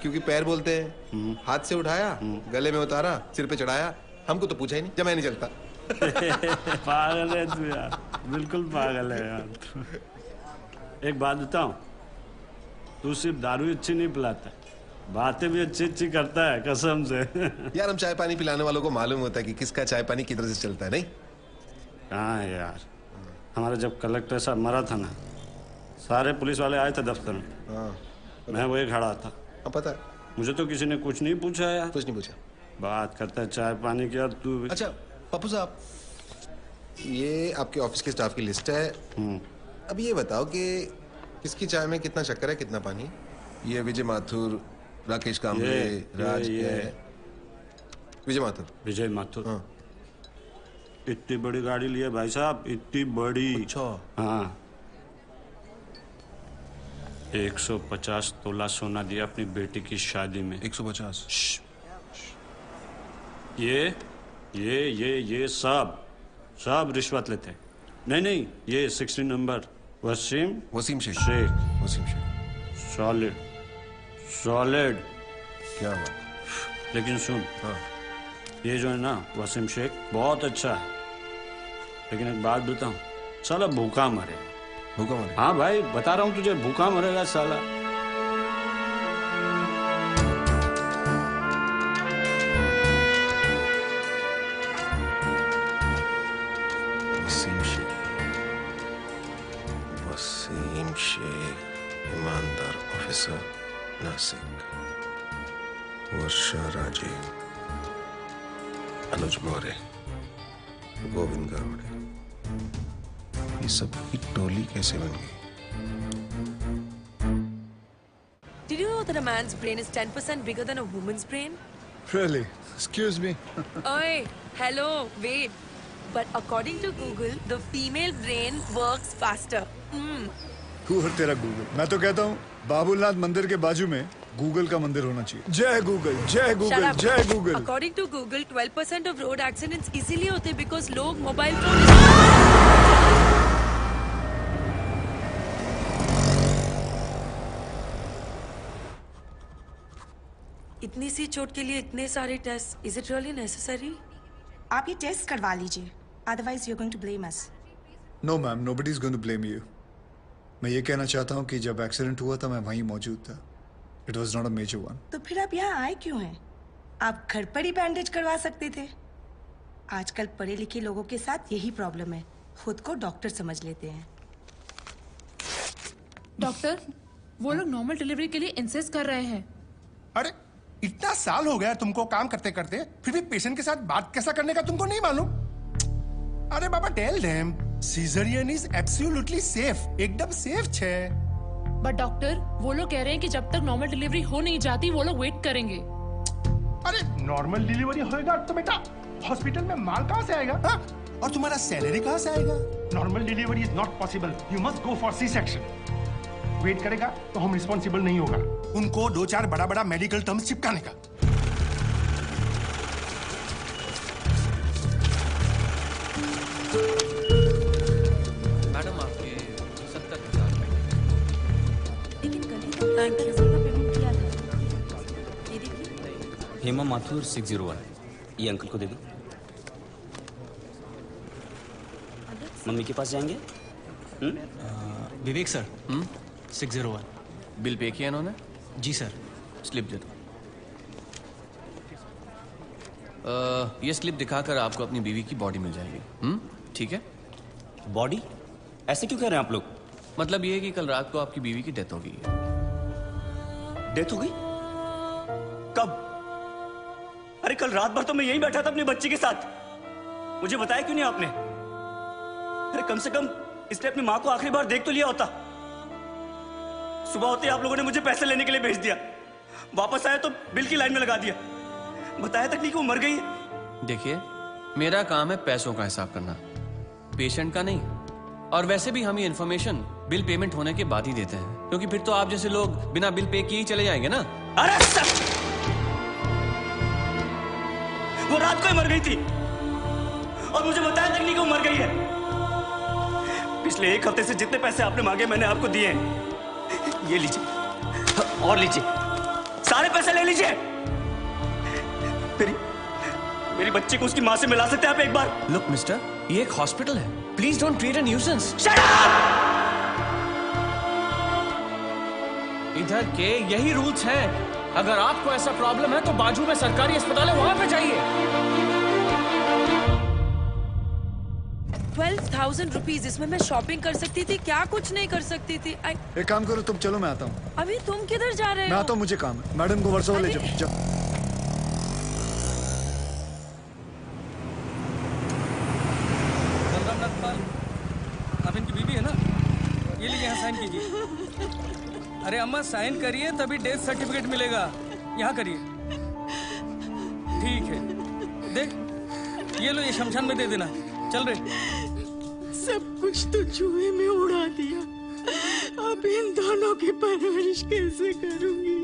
क्योंकि पैर बोलते हैं। हाथ से उठाया, गले में उतारा, सिर पे चढ़ाया, हमको तो पूछा ही नहीं, जब मैं नहीं चलता। पागल है तू यार, बिल्कुल पागल है यार। एक बात बताऊं, तू सिर्फ दारू अच्छी नहीं पिलाता, बातें भी अच्छी अच्छी करता है कसम से। यार हम चाय पानी पिलाने वालों को मालूम होता है कि किसका चाय पानी किधर से चलता है, नहीं? कहाँ है यार, हमारा जब कलेक्टर साहब मरा था ना, सारे पुलिस वाले आए थे दफ्तर में। मैं वही खड़ा था। पता है मुझे तो किसी ने कुछ नहीं पूछा यार। कुछ नहीं पूछा। बात करता है चाय पानी की। यार तू अच्छा पप्पू साहब, ये आपके ऑफिस के स्टाफ की लिस्ट है। अब ये बताओ कि किसकी चाय में कितना शक्कर है, कितना पानी? ये विजय माथुर, राकेश कांबळे, राज विजय माथुर। विजय माथुर। हाँ। इतनी बड़ी गाड़ी ली है भाई साहब, इतनी बड़ी। अच्छा। हाँ 150 तोला सोना दिया अपनी बेटी की शादी में। 150? ये सब रिश्वत लेते हैं। नहीं, ये 16 नंबर वसीम शेख। सॉलिड। क्या हुआ? लेकिन सुन, ये जो है ना वसीम शेख बहुत अच्छा है, लेकिन एक बात बताऊं, साला भूखा मरे। भूखा मरे? हाँ भाई बता रहा हूँ तुझे, भूखा मरेगा साला। वसीम शेख, ईमानदार ऑफिसर नासिक, वर्षा राजे, अनुज मौर्य, गोविंद गावड़े, ये सब की टोली कैसे बन गई? Did you know that a man's brain is 10% bigger than a woman's brain? Really? Excuse me. Oi, hello, wait. But according to Google, the female brain works faster. तू और तेरा गूगल। मैं तो कहता हूँ बाबुलनाथ मंदिर के बाजू में गूगल का मंदिर होना चाहिए। जय गूगल, जय गूगल, जय Google. According to Google, 12% of road accidents easily होते because लोग मोबाइल फोन इतनी सी चोट के लिए इतने सारे test. Is it really necessary? आप ये टेस्ट करवा लीजिए, otherwise you're going to blame us. No ma'am, nobody's going to blame you. मैं ये कहना चाहता हूँ कि जब एक्सीडेंट हुआ था मैं वहीं मौजूद था. It was not a major one. तो फिर आप यहाँ आए क्यों हैं? आप घर पर ही बैंडेज करवा सकते थे. आजकल पढ़े लिखे लोगों के साथ यही प्रॉब्लम है, खुद को डॉक्टर समझ लेते हैं. डॉक्टर, वो लोग नॉर्मल डिलीवरी के लिए इंसिस्ट कर रहे हैं. अरे इतना साल हो गया तुमको काम करते करते, फिर भी पेशेंट के साथ बात कैसा करने का तुमको नहीं मालूम? अरे बाबा tell them caesarean is absolutely safe, एकदम सेफ छे. बट डॉक्टर, वो लोग कह रहे हैं कि जब तक नॉर्मल डिलीवरी हो नहीं जाती वो लोग वेट करेंगे. अरे नॉर्मल डिलीवरी होएगा तो बेटा हॉस्पिटल में माल कहाँ से आएगा? हा? और तुम्हारा सैलरी कहाँ से आएगा? Normal delivery is not possible, you must go for C section. Wait करेगा तो हम रिस्पॉन्सिबल नहीं होगा. उनको 2-4 बड़ा-बड़ा मेडिकल टर्म्स चिपकाने का. मैडम आपके 70,000 हेमा माथुर 601. ये अंकल को दे दो. मम्मी के पास जाएंगे? विवेक सर 601. बिल पे किया इन्होंने? जी सर. स्लिप दे दो. ये स्लिप दिखाकर आपको अपनी बीवी की बॉडी मिल जाएगी. ठीक है? बॉडी? ऐसे क्यों कह रहे हैं आप लोग? मतलब ये कि कल रात को आपकी बीवी की डेथ हो गई है. डेथ हो गई? कब? अरे कल रात भर तो मैं यहीं बैठा था अपनी बच्ची के साथ. मुझे बताया क्यों नहीं आपने? अरे कम से कम इसने अपनी माँ को आखिरी बार देख तो लिया होता. सुबह होते आप लोगों ने मुझे पैसे लेने के लिए भेज दिया. वापस आया तो बिल की लाइन में लगा दिया. बताया तक नहीं कि वो मर गई है. देखिए, मेरा काम है पैसों का हिसाब करना, पेशेंट का नहीं. और वैसे भी हम ये इन्फॉर्मेशन बिल पेमेंट होने के बाद ही देते हैं, क्योंकि फिर तो आप जैसे लोग बिना बिल पे किए ही चले जाएंगे ना. अरे वो रात को ही मर गई थी और मुझे बताया तक नहीं कि वो मर गई है. पिछले 1 हफ्ते से जितने पैसे आपने मांगे मैंने आपको दिए हैं. ये लीजिए और लीजिए, सारे पैसे ले लीजिए. मेरी बच्ची को उसकी माँ से मिला सकते हैं आप एक बार? लुक मिस्टर, ये एक हॉस्पिटल है. Please don't create a nuisance. Shut up! इधर के यही रूल्स हैं. अगर आपको ऐसा प्रॉब्लम है तो बाजू में सरकारी अस्पताल है, वहां पे जाइए. 12,000 रुपीज, इसमें मैं शॉपिंग कर सकती थी, क्या कुछ नहीं कर सकती थी. एक काम करो तुम, चलो मैं आता हूँ. अभी तुम किधर जा रहे हो? मैं आता हूँ, मुझे काम है. मैडम को वर्सोवा ले जाओ. आप इनकी बीवी है ना? ये लीजिए, यहाँ साइन कीजिए. अरे अम्मा साइन करिए तभी डेथ सर्टिफिकेट मिलेगा. यहाँ करिए. ठीक है. देख ये लो, ये शमशान में दे देना. चल रहे. सब कुछ तो चूहे में उड़ा दिया. अब इन दोनों की परवरिश कैसे करूंगी?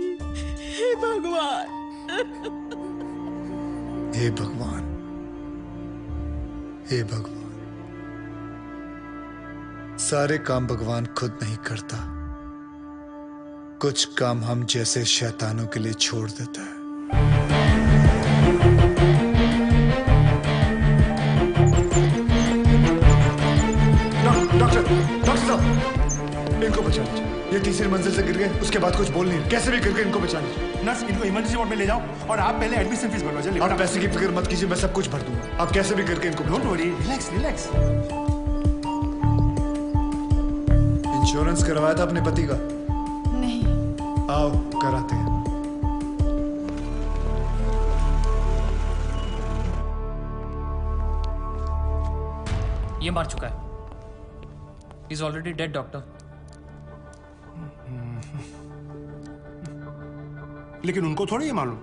हे भगवान, हे भगवान, हे भगवान. सारे काम भगवान खुद नहीं करता, कुछ काम हम जैसे शैतानों के लिए छोड़ देता है. डॉक्टर साहब, इनको बचा लीजिए. ये तीसरी मंजिल से गिर गए, उसके बाद कुछ बोल नहीं, कैसे भी करके इनको बचा लीजिए. नर्स, इनको इमरजेंसी वार्ड में ले जाओ और आप पहले एडमिशन फीस भरवा. आप पैसे की फिक्र मत कीजिए, मैं सब कुछ भर दूंगा. आप कैसे भी करके इनको. Don't worry, relax relax. Insurance करवाया था अपने पति का? नहीं। आओ कराते हैं। ये मार चुका है। Is already dead doctor. लेकिन उनको थोड़ी ये मालूम,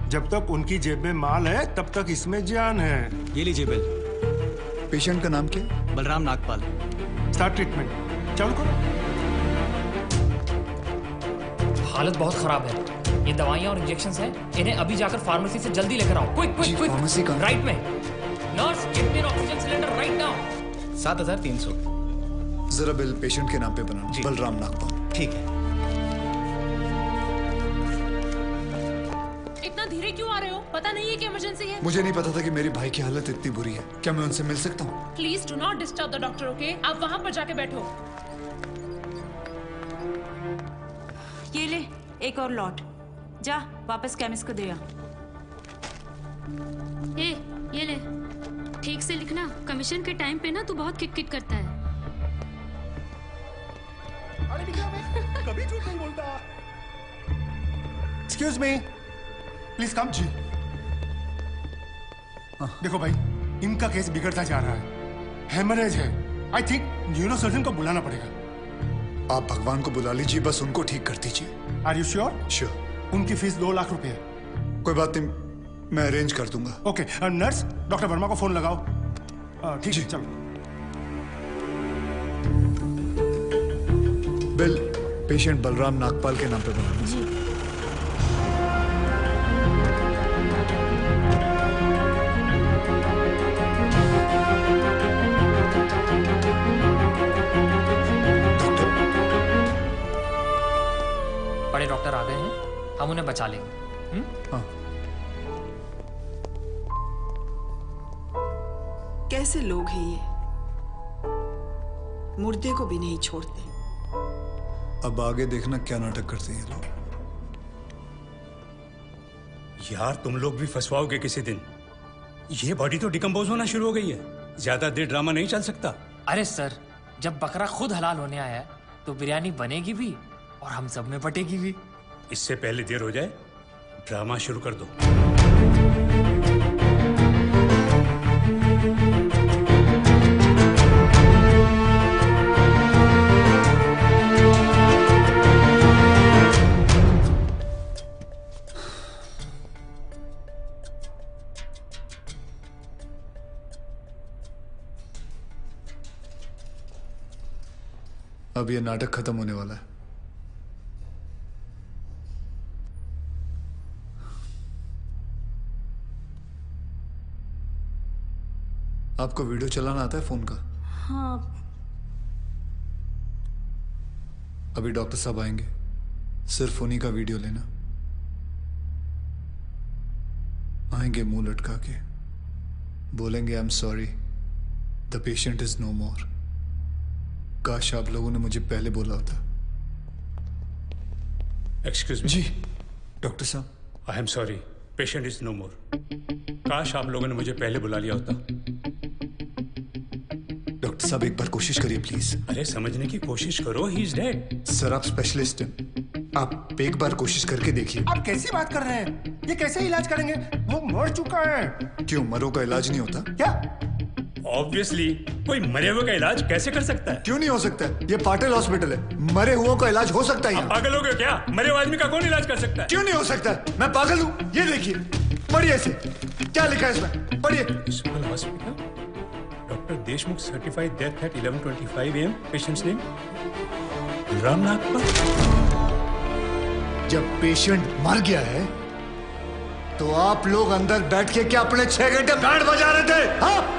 जब तक उनकी जेब में माल है तब तक इसमें जान है। ये लीजिए बिल। पेशेंट का नाम क्या? बलराम नागपाल। स्टार्ट ट्रीटमेंट, चालू करो। हालत बहुत खराब है। ये दवाइयाँ और इंजेक्शंस हैं। इन्हें अभी जाकर फार्मेसी से जल्दी लेकर आओ। Quick quick quick. फार्मेसी का राइट में। Nurse, give me N oxygen cylinder right now. 7300। जरा बिल पेशेंट के नाम पे बनाना। बलराम नागपाल। ठीक है। इतना धीरे क्यों आ रहे हो? पता नहीं है कि इमरजेंसी है। मुझे नहीं पता था कि मेरे भाई की हालत इतनी बुरी है। क्या मैं उनसे मिल सकता हूँ? Please do not disturb the doctor, okay? आप वहाँ पर जाके बैठो। ये ले एक और लॉट। जा वापस केमिस्ट को दे आ। ये ले, ठीक से लिखना। कमीशन के टाइम पे ना तू बहुत किट करता है। कभी झूठ नहीं बोलता। Excuse me, please come. जी देखो भाई, इनका केस बिगड़ता जा रहा है। हेमरेज है। आई थिंक न्यूरोसर्जन को बुलाना पड़ेगा। आप भगवान को बुला लीजिए, बस उनको ठीक कर दीजिए। Are you sure? श्योर। उनकी फीस 2 लाख रुपए है। कोई बात नहीं, मैं अरेंज कर दूंगा। ओके नर्स, डॉक्टर वर्मा को फोन लगाओ। ठीक है, चलो। बिल पेशेंट बलराम नागपाल के नाम पे बनाना। जी। बड़े डॉक्टर आ गए हैं, हम उन्हें बचा लेंगे। हाँ। कैसे लोग हैं ये, मुर्दे को भी नहीं छोड़ते। अब आगे देखना क्या नाटक करते हैं ये लोग। यार तुम लोग भी फंसवाओगे किसी दिन। ये बॉडी तो डिकम्पोज होना शुरू हो गई है। ज्यादा देर ड्रामा नहीं चल सकता। अरे सर, जब बकरा खुद हलाल होने आया है तो बिरयानी बनेगी भी और हम सब में बटेगी भी। इससे पहले देर हो जाए, ड्रामा शुरू कर दो। अब ये नाटक खत्म होने वाला है। आपको वीडियो चलाना आता है फोन का? हाँ। अभी डॉक्टर साहब आएंगे, सिर्फ उन्हीं का वीडियो लेना। आएंगे मुंह लटका के, बोलेंगे I am sorry, the patient is no more. काश आप लोगों ने मुझे पहले बोला होता। Excuse me. जी डॉक्टर साहब। I am sorry, patient is no more. काश आप लोगों ने मुझे पहले बुला लिया होता। डॉक्टर साहब एक बार कोशिश करिए प्लीज। अरे समझने की कोशिश करो, ही इज डेड। सर आप स्पेशलिस्ट हैं, आप एक बार कोशिश करके देखिए। आप कैसी बात कर रहे हैं? ये कैसे इलाज करेंगे? वो मर चुका है। क्यों, मरो का इलाज नहीं होता क्या? ऑब्वियसली, कोई मरे हुए का इलाज कैसे कर सकता है? क्यों नहीं हो सकता है? ये पाटिल हॉस्पिटल है, मरे हुओं का इलाज हो सकता है। पागल हो गए क्या? मरे हुए आदमी का कौन इलाज कर सकता है? क्यों नहीं हो सकता है? मैं पागल हूँ? ये देखिए, पढ़िए इसे, क्या लिखा है इसमें, पढ़िए। Small hospital, doctor Deshmukh certified death eight 11:25 AM। Patients name Balram Nagpal. जब पेशेंट मर गया है तो आप लोग अंदर बैठ के क्या अपने 6 घंटे बैंड बजा रहे थे? हाँ?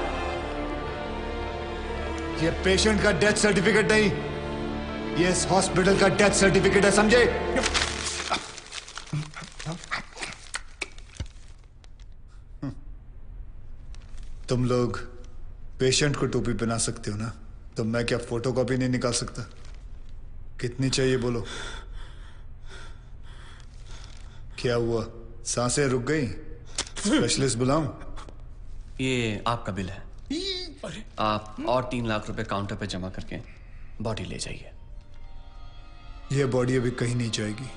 ये पेशेंट का डेथ सर्टिफिकेट नहीं, ये इस हॉस्पिटल का डेथ सर्टिफिकेट है, समझे? तुम लोग पेशेंट को टोपी पहना सकते हो ना, तो मैं क्या फोटोकॉपी नहीं निकाल सकता? कितनी चाहिए बोलो? क्या हुआ, सांसें रुक गई? स्पेशलिस्ट बुलाऊं? ये आपका बिल है। आप और 3 लाख रुपए काउंटर पे जमा करके बॉडी ले जाइए। यह बॉडी अभी कहीं नहीं जाएगी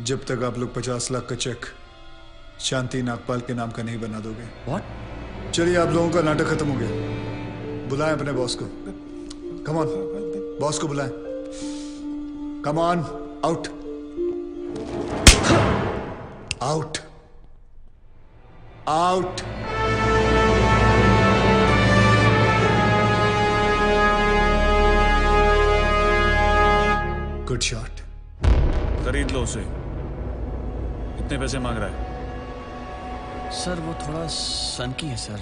जब तक आप लोग 50 लाख का चेक शांति नागपाल के नाम का नहीं बना दोगे। What? चलिए, आप लोगों का नाटक खत्म हो गया। बुलाएं अपने बॉस को। कम ऑन, बॉस को बुलाएं। Come on, out out out. Good shot. खरीद लो उसे। कितने पैसे मांग रहा है? सर वो थोड़ा सनकी है सर,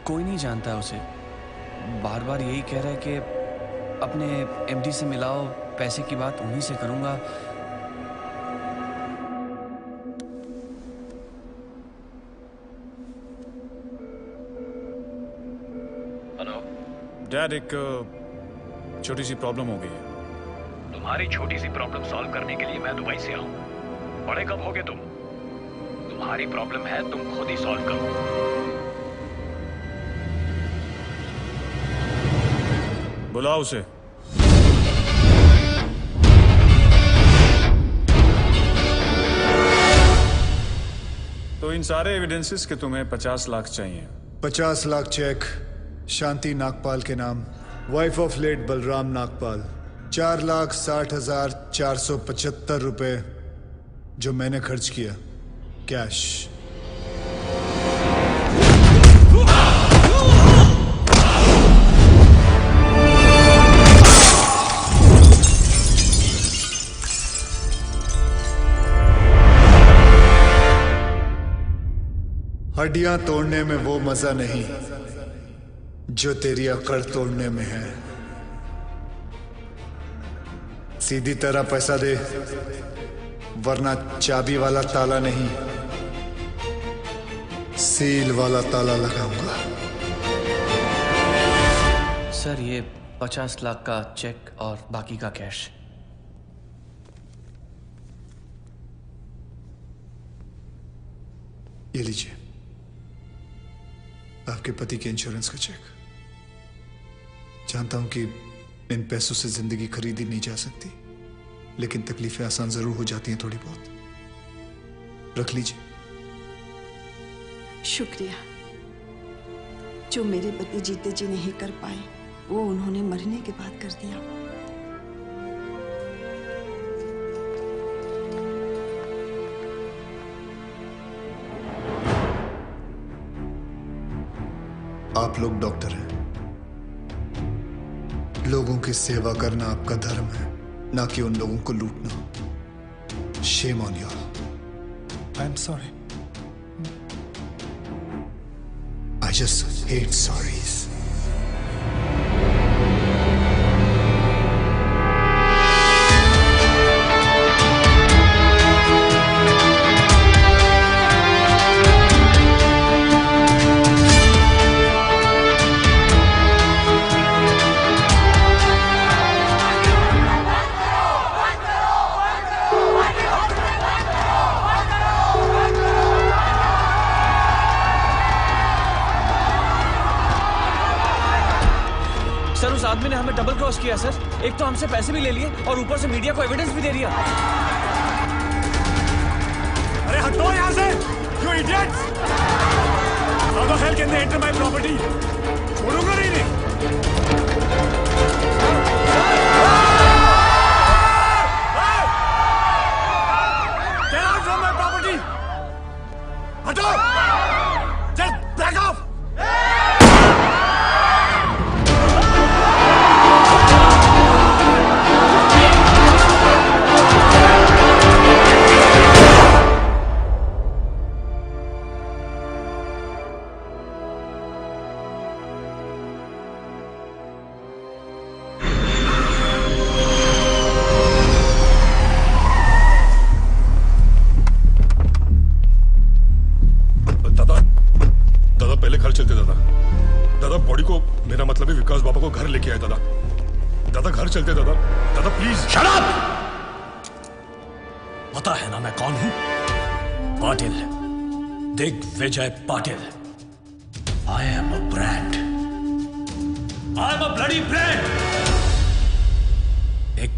कोई नहीं जानता है उसे। बार बार यही कह रहा है कि अपने एमडी से मिलाओ, पैसे की बात उन्हीं से करूंगा। हेलो डैड, एक छोटी सी प्रॉब्लम हो गई है। तुम्हारी छोटी सी प्रॉब्लम सॉल्व करने के लिए मैं दुबई से आऊं। बड़े कब होगे तुम? तुम्हारी प्रॉब्लम है, तुम खुद ही सॉल्व करो। बुलाओ उसे। तो इन सारे एविडेंसेस के तुम्हें 50 लाख चाहिए। 50 लाख चेक शांति नागपाल के नाम, wife of late Balram Nagpal. 4,60,475 रुपए जो मैंने खर्च किया कैश। हड्डियां तोड़ने में वो मजा नहीं जो तेरी अकड़ तोड़ने में है। सीधी तरह पैसा दे, वरना चाबी वाला ताला नहीं, सील वाला ताला लगाऊंगा। सर ये 50 लाख का चेक और बाकी का कैश। ये लीजिए, आपके पति के इंश्योरेंस का चेक। जानता हूं कि इन पैसों से जिंदगी खरीदी नहीं जा सकती, लेकिन तकलीफें आसान जरूर हो जाती हैं थोड़ी बहुत। रख लीजिए। शुक्रिया। जो मेरे पति जीते जी नहीं कर पाए, वो उन्होंने मरने के बाद कर दिया। आप लोग डॉक्टर हैं, लोगों की सेवा करना आपका धर्म है, ना कि उन लोगों को लूटना। Shame on you. I am sorry. I just hate sorries. Sir उस आदमी ने हमें डबल क्रॉस किया सर। एक तो हमसे पैसे भी ले लिए और ऊपर से मीडिया को एविडेंस भी दे दिया। अरे हटो यहाँ से, you idiots! How the hell can they enter my property? छोड़ूंगा नहीं इन्हें। Get out from my property! हटो! Just back off! घर लेके आए दादा। दादा घर चलते दादा। दादा प्लीज। Shut up! पता है ना मैं कौन हूं? Patil, Digvijay Patil. I am a brand. I am a bloody brand.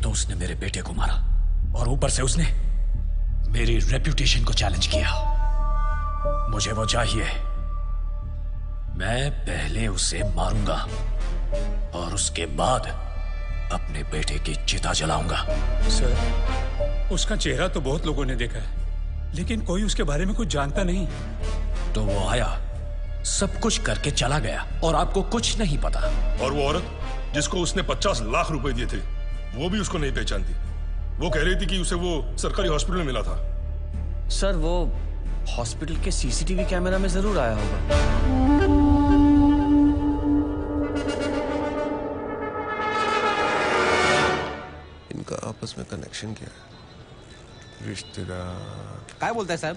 तो उसने मेरे बेटे को मारा और ऊपर से उसने मेरी रेप्यूटेशन को चैलेंज किया। मुझे वो चाहिए। मैं पहले उसे मारूंगा और उसके बाद अपने बेटे की चिता जलाऊंगा। सर, उसका चेहरा तो बहुत लोगों ने देखा है, लेकिन कोई उसके बारे में कुछ जानता नहीं। तो वो आया, सब कुछ करके चला गया और आपको कुछ नहीं पता। और वो औरत जिसको उसने 50 लाख रुपए दिए थे, वो भी उसको नहीं पहचानती। वो कह रही थी कि उसे वो सरकारी हॉस्पिटल में मिला था। सर, वो हॉस्पिटल के सीसीटीवी कैमरा में जरूर आया होगा। इनका आपस में कनेक्शन क्या है? रिश्तेदार। क्या बोलता है साहब?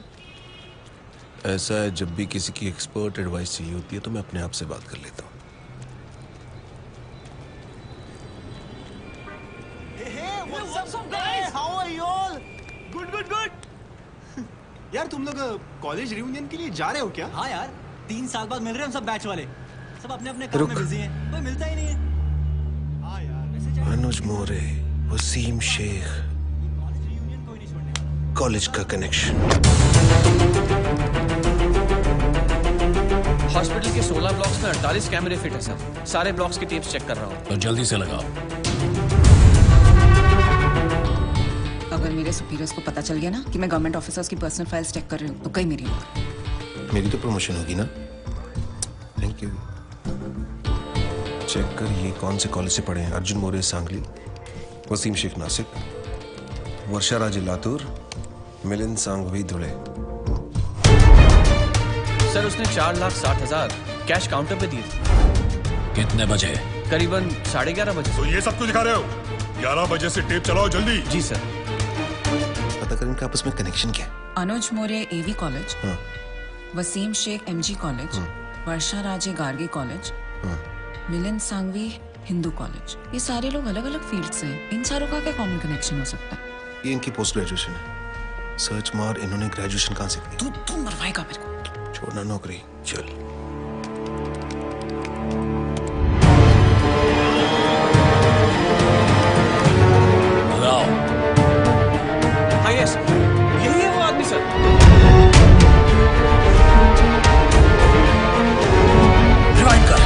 ऐसा है, जब भी किसी की एक्सपर्ट एडवाइस चाहिए होती है तो मैं अपने आप से बात कर लेता हूँ। यार तुम लोग कॉलेज रियूनियन के लिए जा रहे हो क्या? हाँ यार, 3 साल बाद मिल रहे हैं हम सब बैच वाले। सब अपने अपने काम में बिजी हैं, कोई मिलता ही नहीं है। हाँ यार, अनुज मोरे, वसीम शेख, कॉलेज का कनेक्शन। हॉस्पिटल के 16 ब्लॉक्स में 48 कैमरे फिट है सर। सारे ब्लॉक्स की टेप्स चेक कर रहा हूँ। तो जल्दी से लगाओ। अगर मेरे सुपीरियर्स को पता चल गया ना कि मैं गवर्नमेंट ऑफिसर्स की पर्सनल फाइल्स चेक कर रही हूँ तो कहीं मेरी होगी। मेरी तो प्रमोशन होगी ना। Thank you. चेक कर ये कौन से कॉलेज से पढ़े हैं। अर्जुन मोरे सांगली, वसीम शेख नासिक, वर्षा राजे लातूर, मिलिंद सांघवी धुले। सर, उसने 4,60,000 कैश काउंटर पे दिए थे। कितने बजे? करीबन 11:30 बजे। तो ये सब क्यों दिखा रहे हो? 11 बजे से टेप चलाओ जल्दी। जी सर। पता कर इनका आपस में कनेक्शन क्या है। अनुज मौर्य एवी कॉलेज, हाँ। वसीम शेख एमजी कॉलेज, वर्षा राजे गार्गी कॉलेज, मिलिंद सांघवी हिंदू कॉलेज। ये सारे लोग अलग अलग फील्ड से हैं। इन चारों का क्या कॉमन कनेक्शन हो सकता है? ये इनकी पोस्ट ग्रेजुएशन है। सर्च मार, इन्होंने ग्रेजुएशन कहाँ से की? तू मरवाएगा मेरे को। छोड़ना नौकरी, चल। हाँ यस, यही है वो आदमी सर। रिवाइंड कर।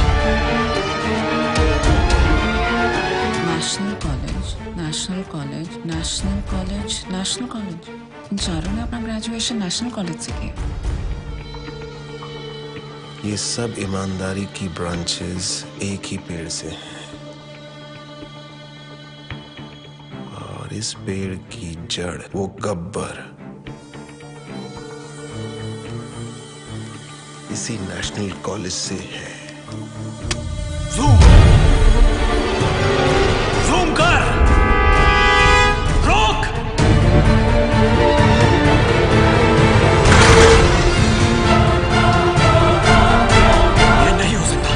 National college, national college, national college, national college. इन चारों ने अपना ग्रेजुएशन नेशनल कॉलेज से किया। ये सब ईमानदारी की ब्रांचेस एक ही पेड़ से हैं। और इस पेड़ की जड़ वो गब्बर इसी नेशनल कॉलेज से है। जूम कर। रोक। ये नहीं हो सकता।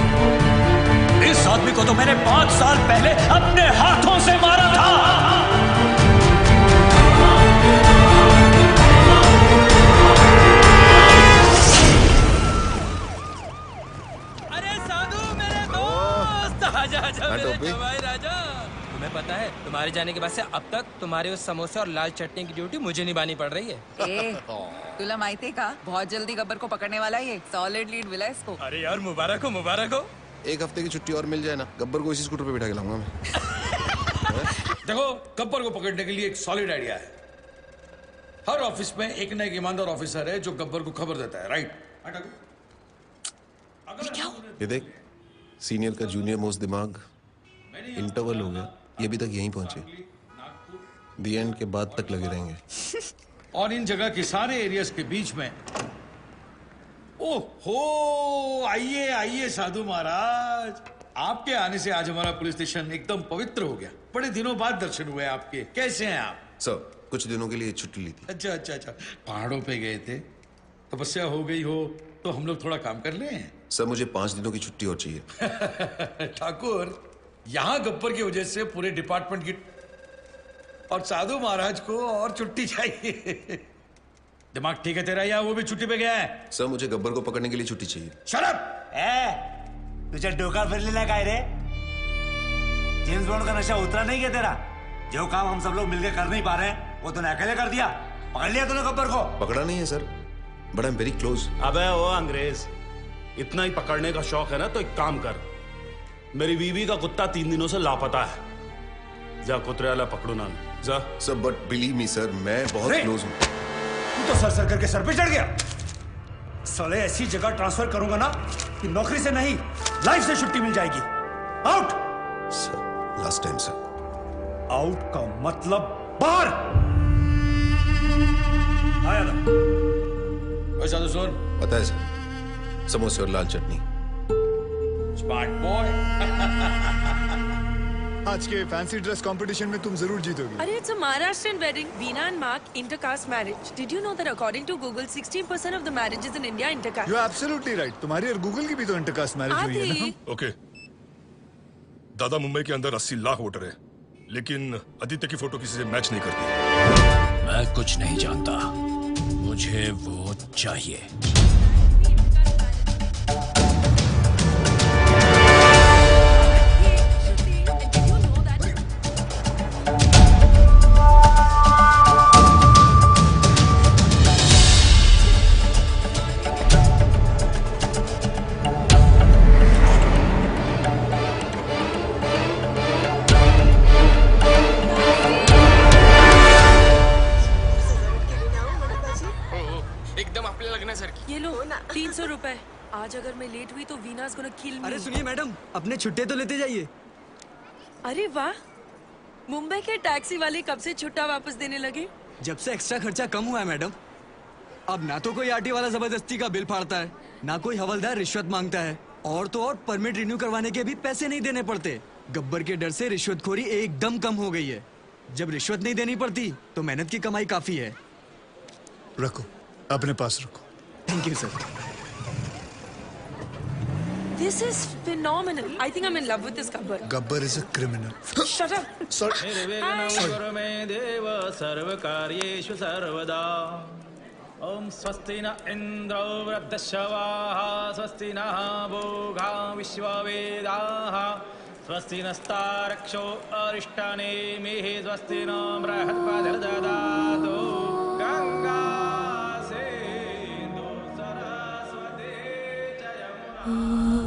इस आदमी को तो मैंने 5 साल पहले अपने हाथों से मारा था। अरे साधु मेरे दोस्त, आजा आजा मेरे जवाई राजा। तुम्हें पता है तुम्हारे जाने के बाद से अब तक तुम्हारे उस समोसे और लाल चटनी की ड्यूटी मुझे निभानी पड़ रही है। तुला माहिती का बहुत जल्दी गब्बर को पकड़ने वाला है। ये सॉलिड लीड मिला इसको। अरे यार मुबारक हो, मुबारक हो। 1 हफ्ते की छुट्टी और मिल जाए ना, गब्बर को इसी स्कूटर पे बिठा के लाऊंगा मैं। देखो, गब्बर को पकड़ने के लिए एक सॉलिड आइडिया है। हर ऑफिस में एक ना एक ईमानदार ऑफिसर है जो गब्बर को खबर देता है, राइट? ये देख, सीनियर का जूनियर मोस्ट दिमाग इंटरवल हो गया। ये अभी तक यहीं पहुंचे। दी एंड के बाद तक लगे रहेंगे। और इन जगह के सारे एरियाज के बीच में। ओहो, आइए आइए साधु महाराज। आपके आने से आज हमारा पुलिस स्टेशन एकदम पवित्र हो गया। बड़े दिनों बाद दर्शन हुए आपके। कैसे हैं आप? सर, कुछ दिनों के लिए छुट्टी ली थी। अच्छा अच्छा अच्छा, पहाड़ों पे गए थे, तपस्या हो गई हो तो हम लोग थोड़ा काम कर लें। सर, मुझे 5 दिनों की छुट्टी और चाहिए। ठाकुर, यहाँ गब्बर की वजह से पूरे डिपार्टमेंट की और साधु महाराज को और छुट्टी चाहिए। दिमाग ठीक है तेरा या वो भी छुट्टी पे गया है? सर, मुझे गब्बर को पकड़ने के लिए छुट्टी चाहिए। Shut up! तुझे डोका फिरलेला काय रे? जेम्स बॉन्ड का नशा उतरा नहीं क्या तेरा? जो काम हम सब लोग मिलकर कर नहीं पा रहे हैं वो तूने अकेले कर दिया। पकड़ लिया तूने गब्बर को? पकड़ा नहीं है sir, but I am very close. अबे वो अंग्रेज, इतना ही पकड़ने का शौक है ना तो एक काम कर, मेरी बीवी का कुत्ता 3 दिनों से लापता है, जा कुतरे वाला पकड़ो ना जा। Sir but believe me sir, मैं बहुत क्लोज हूँ। तू तो सर करके सर पे चढ़ गया। साले ऐसी जगह ट्रांसफर करूंगा ना कि नौकरी से नहीं लाइफ से छुट्टी मिल जाएगी। Out. Sir last time sir. Out का मतलब बाहर। आया था। साधु सुन। पता है सर, समोसे और लाल चटनी। Smart boy. आज के फैंसी ड्रेस कंपटीशन में तुम जरूर जीतोगी। Arey, it's a Maharashtrian wedding. Veena and Mark, intercaste marriage. Did you know that according to Google, 16% of the marriages in India intercaste? You are absolutely right. तुम्हारी और Google की भी तो intercaste marriage हुई है ना? ओके। दादा मुंबई के अंदर 80 लाख वोटर है, लेकिन आदित्य की फोटो किसी से मैच नहीं करती। मैं कुछ नहीं जानता, मुझे वो चाहिए। एकदम आपल्या लग्नासारखी। ये लो 300 रुपए। आज अगर मैं लेट हुई तो वीना's gonna kill me. अरे सुनिए मैडम, अपने छुट्टे तो लेते जाइए। अरे वाह, मुंबई के टैक्सी वाले कब से छुट्टा वापस देने लगे? जब से एक्स्ट्रा खर्चा कम हुआ है मैडम। अब ना तो कोई आरटी वाला जबरदस्ती का बिल फाड़ता है, ना कोई हवलदार रिश्वत मांगता है, और तो और परमिट रिन्यू करवाने के भी पैसे नहीं देने पड़ते। गब्बर के डर से रिश्वतखोरी एकदम कम हो गई है। जब रिश्वत नहीं देनी पड़ती तो मेहनत की कमाई काफी है। रखो, अपने पास रखो। Thank you sir. This is phenomenal. I think I'm in love with this Gabbar. Gabbar is a criminal. Shut up. Sorry. निर्विघ्नं मे देव सर्वकार्येषु सर्वदा। ओम स्वस्ति न इंद्रो वृद्धश्रवाः, स्वस्ति नः भोगा विश्ववेदाः, स्वस्ति नस्तारक्षो अरिष्टानेमिः, स्वस्ति नो बृहस्पतिर्दधातु। गंगा सिंधु सरस्वती च यमुना।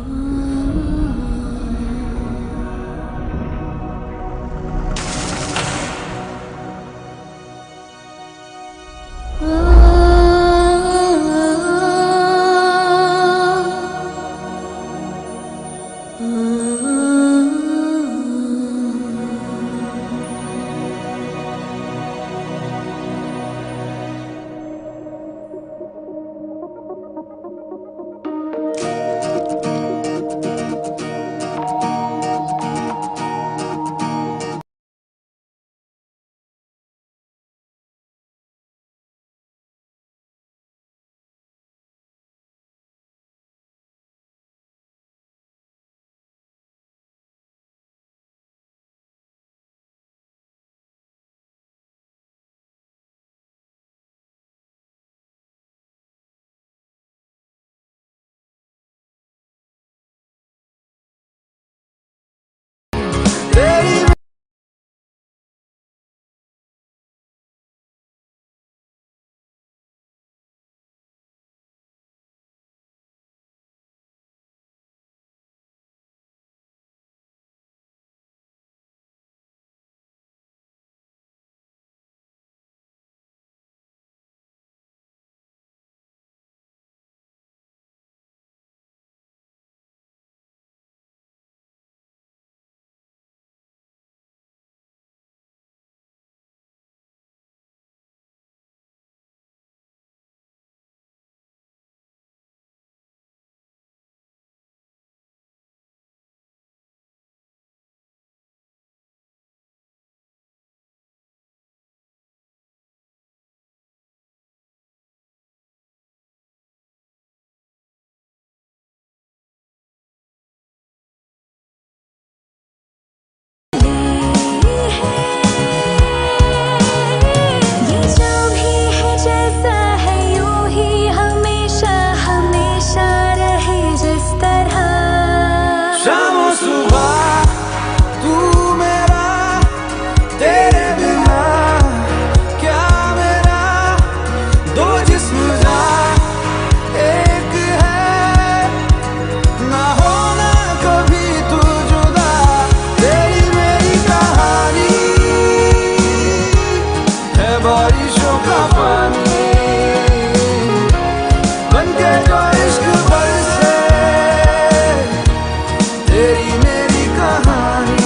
तेरी मेरी कहानी।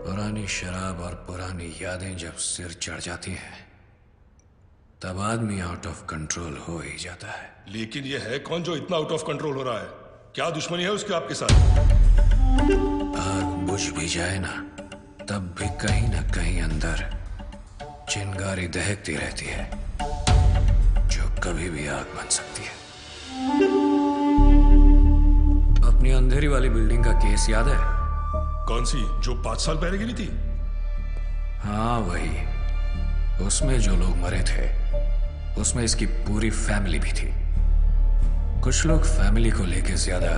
पुरानी शराब और पुरानी यादें जब सिर चढ़ जाती हैं तब आदमी आउट ऑफ कंट्रोल हो ही जाता है। लेकिन ये है कौन जो इतना आउट ऑफ कंट्रोल हो रहा है? क्या दुश्मनी है उसके आपके साथ? आग बुझ भी जाए ना तब भी कहीं ना कहीं अंदर चिंगारी दहकती रहती है जो कभी भी आग बन सकती है। अपनी अंधेरी वाली बिल्डिंग का केस याद है? कौन सी जो 5 साल पहले गिरी थी? हाँ वही। उसमें जो लोग मरे थे उसमें इसकी पूरी फैमिली भी थी। कुछ लोग फैमिली को लेके ज्यादा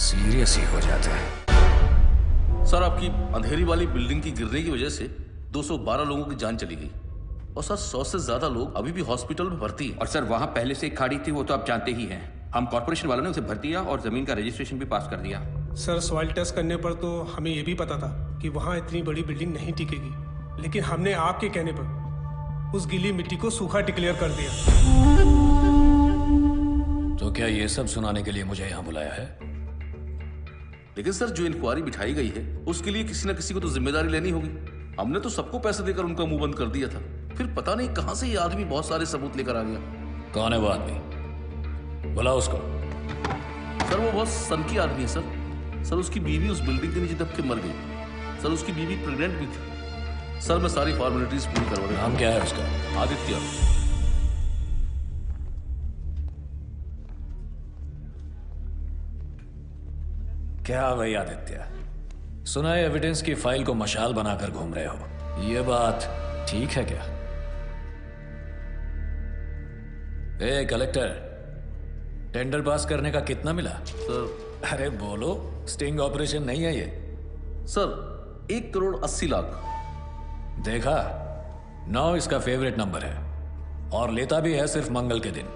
सीरियस ही हो जाते हैं। सर आपकी अंधेरी वाली बिल्डिंग की गिरने की वजह से 212 लोगों की जान चली गई और सर 100 से ज्यादा लोग अभी भी हॉस्पिटल में भर्ती हैं। और सर वहां पहले से एक खाड़ी थी, वो तो आप जानते ही हैं। हम कॉर्पोरेशन वालों ने उसे भर दिया और जमीन का रजिस्ट्रेशन भी पास कर दिया। सर सॉइल टेस्ट करने पर तो हमें यह भी पता था कि वहाँ इतनी बड़ी बिल्डिंग नहीं टिकेगी, लेकिन हमने आपके कहने पर उस गीली मिट्टी को सूखा डिक्लेयर कर दिया। तो क्या ये सब सुनाने के लिए मुझे यहाँ बुलाया है? लेकिन सर जो इंक्वायरी बिठाई गई है उसके लिए किसी न किसी को तो जिम्मेदारी लेनी होगी। हमने तो सबको पैसे देकर उनका मुंह बंद कर दिया था, फिर पता नहीं कहां से ये आदमी बहुत सारे सबूत लेकर आ गया। कौन है वो आदमी? बुलाओ उसको। सर वो बहुत सनकी आदमी है सर। सर उसकी बीवी उस बिल्डिंग के नीचे दब के मर गई। सर उसकी बीवी प्रेग्नेंट भी थी। सर मैं सारी फॉर्मेलिटीज पूरी करवा रहा हूं। नाम क्या है उसका? आदित्य। क्या भाई आदित्य, सुना है एविडेंस की फाइल को मशाल बनाकर घूम रहे हो, ये बात ठीक है क्या? ए कलेक्टर, टेंडर पास करने का कितना मिला? सर अरे बोलो, स्टिंग ऑपरेशन नहीं है ये। सर 1,80,00,000। देखा, 9 इसका फेवरेट नंबर है और लेता भी है सिर्फ मंगल के दिन।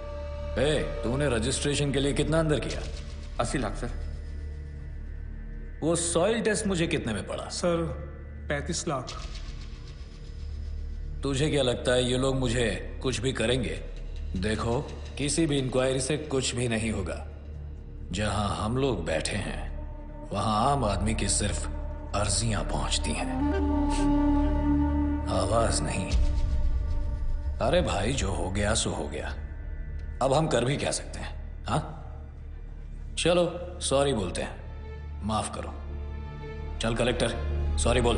तूने रजिस्ट्रेशन के लिए कितना अंदर किया? 80 लाख सर। वो सॉइल टेस्ट मुझे कितने में पड़ा? सर 35 लाख। तुझे क्या लगता है ये लोग मुझे कुछ भी करेंगे? देखो, किसी भी इंक्वायरी से कुछ भी नहीं होगा। जहां हम लोग बैठे हैं वहां आम आदमी की सिर्फ अर्जियां पहुंचती हैं, आवाज नहीं। अरे भाई, जो हो गया सो हो गया, अब हम कर भी क्या सकते हैं? हाँ, चलो सॉरी बोलते हैं, माफ करो। चल कलेक्टर, सॉरी बोल।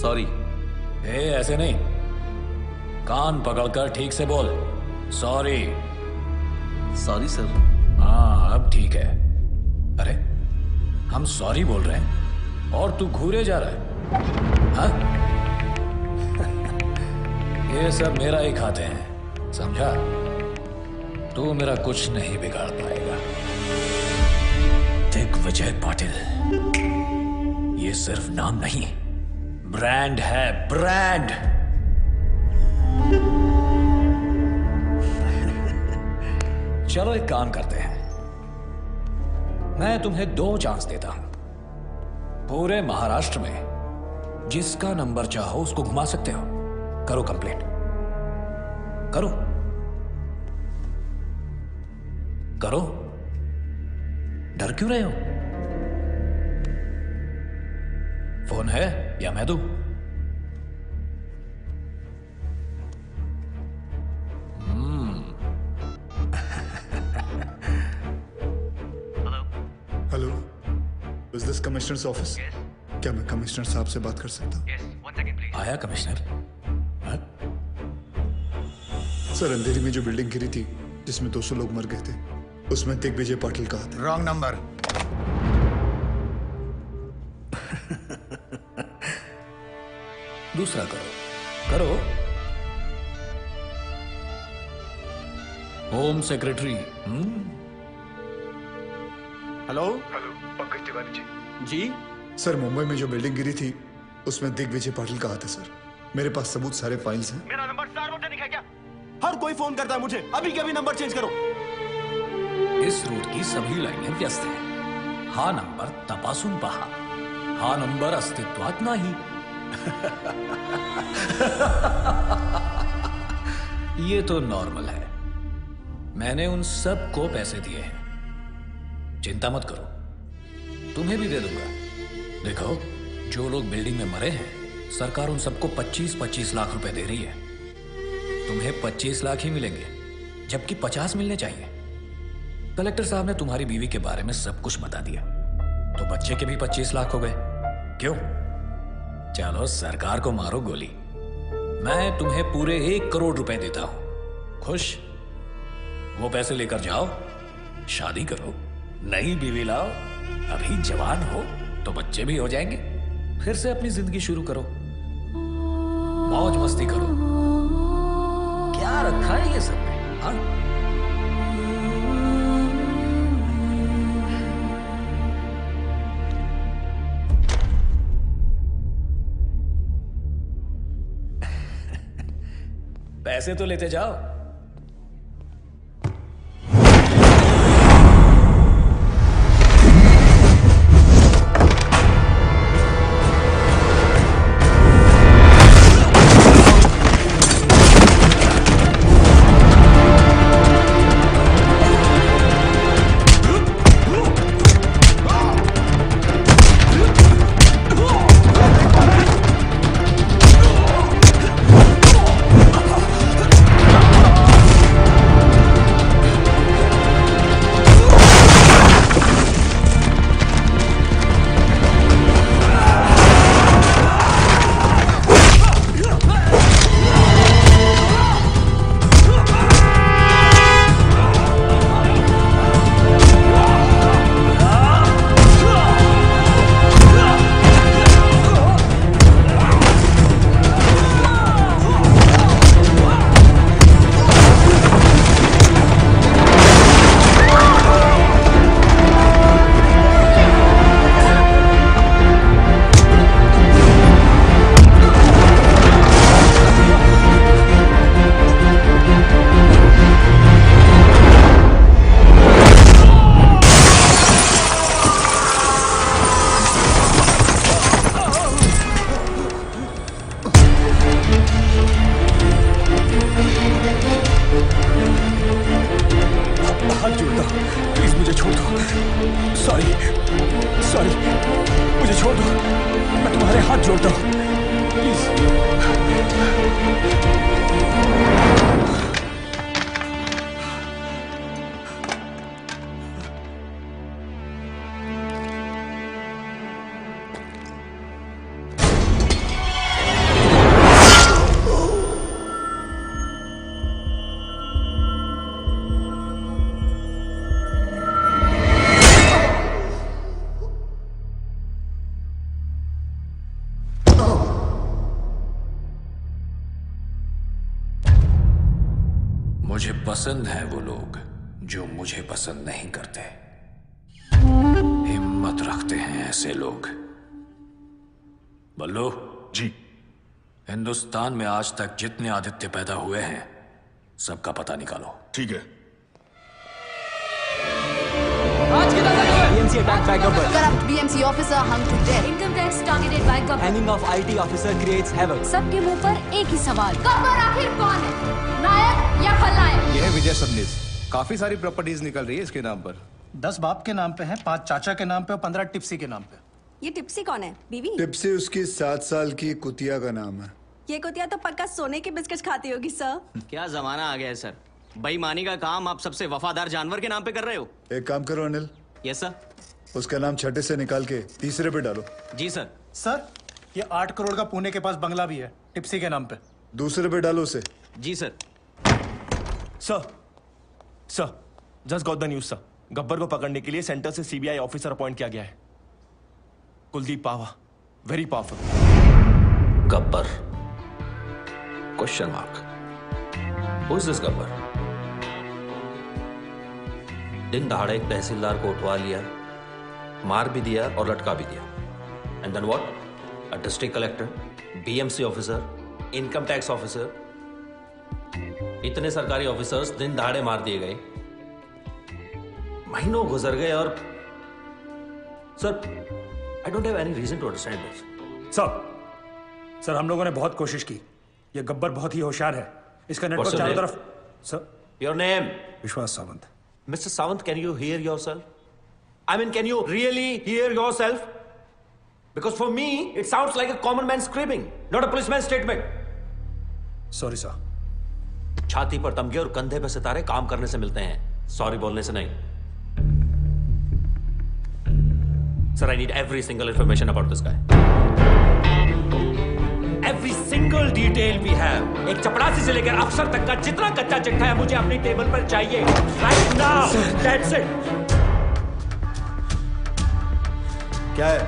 सॉरी। ऐसे नहीं, कान पकड़कर ठीक से बोल। सॉरी। Sorry sir. हाँ, अब ठीक है। अरे, हम सॉरी बोल रहे हैं और तू घूरे जा रहा है। हाँ? ये सब मेरा ही खाते हैं, समझा? तू मेरा कुछ नहीं बिगाड़ पाएगा। दिग्विजय पाटिल, ये सिर्फ नाम नहीं, ब्रांड है, ब्रांड। चलो एक काम करते हैं, मैं तुम्हें 2 चांस देता हूं। पूरे महाराष्ट्र में जिसका नंबर चाहो उसको घुमा सकते हो। करो कंप्लेंट, करो करो। डर क्यों रहे हो? फोन है या मैं दूं? Hello, is this commissioners office? क्या मैं कमिश्नर साहब से बात कर सकता हूँ? आया कमिश्नर। सर, अंधेरी में जो बिल्डिंग गिरी थी जिसमें 200 लोग मर गए थे, उसमें दिग्विजय पाटिल कहा था। Wrong number. दूसरा करो, करो। Home secretary. Hello. Hello, Pankaj Tiwari ji. जी सर, मुंबई में जो बिल्डिंग गिरी थी उसमें दिग्विजय पाटिल कहा था सर। मेरे पास सबूत, सारे फाइल्स हैं। मेरा नंबर सार्वजनिक है क्या? हर कोई फोन करता है मुझे, अभी के अभी नंबर चेंज करो। इस रूट की सभी लाइनें व्यस्त हैं। हा नंबर तपासून पहा, हा नंबर अस्तित्वात नाही। ये तो नॉर्मल है। मैंने उन सब को पैसे दिए हैं, चिंता मत करो, तुम्हें भी दे दूंगा। देखो, जो लोग बिल्डिंग में मरे हैं, सरकार उन सबको 25-25 लाख रुपए दे रही है। तुम्हें 25 लाख ही मिलेंगे, जबकि 50 मिलने चाहिए। कलेक्टर साहब ने तुम्हारी बीवी के बारे में सब कुछ बता दिया, तो बच्चे के भी 25 लाख हो गए। क्यों? चलो सरकार को मारो गोली। मैं तुम्हें पूरे 1 करोड़ रुपए देता हूं। खुश? वो पैसे लेकर जाओ, शादी करो, नई बीवी लाओ। अभी जवान हो तो बच्चे भी हो जाएंगे। फिर से अपनी जिंदगी शुरू करो, मौज मस्ती करो। क्या रखा है ये सब में? हाँ? पैसे तो लेते जाओ। मुझे पसंद है वो लोग जो मुझे पसंद नहीं करते। हिम्मत रखते हैं ऐसे लोग। बल्लू जी, हिंदुस्तान में आज तक जितने आदित्य पैदा हुए हैं सबका पता निकालो। ठीक है। आज की ताजा खबर। BMC attacked by Gabbar. Corrupt BMC officer hung to death. Income tax targeted by Gabbar. Hanging of IT officer creates havoc. सबके मुंह पर एक ही सवाल, गब्बर आखिर कौन है, नायक या खलनायक? ये है विजय सबनीस। काफी सारी प्रॉपर्टीज निकल रही है इसके नाम पर। 10 बाप के नाम पे है, 5 चाचा के नाम पे और 15 टिप्सी के नाम पे। ये टिप्सी कौन है? बीवी? टिप्सी उसकी 7 साल की कुतिया का नाम है। ये कुतिया तो पक्का सोने के बिस्किट खाती होगी सर। क्या जमाना आ गया है सर। बेईमानी का काम आप सबसे वफादार जानवर के नाम पे कर रहे हो। एक काम करो अनिल, यस सर। उसका नाम छठे से निकाल के तीसरे पे डालो। जी सर। सर, ये 8 करोड़ का पुणे के पास बंगला भी है, टिप्सी के नाम पे। दूसरे पे डालो उसे। जी sir. Sir, just got the news sir. Gabbar को पकड़ने के लिए सेंटर से सीबीआई ऑफिसर अपॉइंट किया गया है। Kuldeep Pawa, very powerful. Gabbar? Question mark. Who is this Gabbar? दिन दहाड़े एक तहसीलदार को उठवा लिया, मार भी दिया और लटका भी दिया। And then what? A district collector, BMC officer, income tax officer, इतने सरकारी ऑफिसर्स दिन दहाड़े मार दिए गए। महीनों गुजर गए और sir, I don't have any reason to understand this. Sir, हम लोगों ने बहुत कोशिश की। ये गब्बर बहुत ही होशियार है। इसका नेटवर्क चारों तरफ। Sir, your name? विश्वास Sawant. Mr. Sawant, can you hear yourself? I mean, can you really hear yourself? Because for me, it sounds like a common man screaming, not a policeman's statement. Sorry, sir. छाती पर तमगे और कंधे पे सितारे काम करने से मिलते हैं, सॉरी बोलने से नहीं। Sir, I need every single information about this guy. Every single detail we have. एक चपरासी से लेकर अफसर तक का जितना कच्चा चिट्ठा है मुझे अपनी टेबल पर चाहिए। Right now. That's it. क्या है?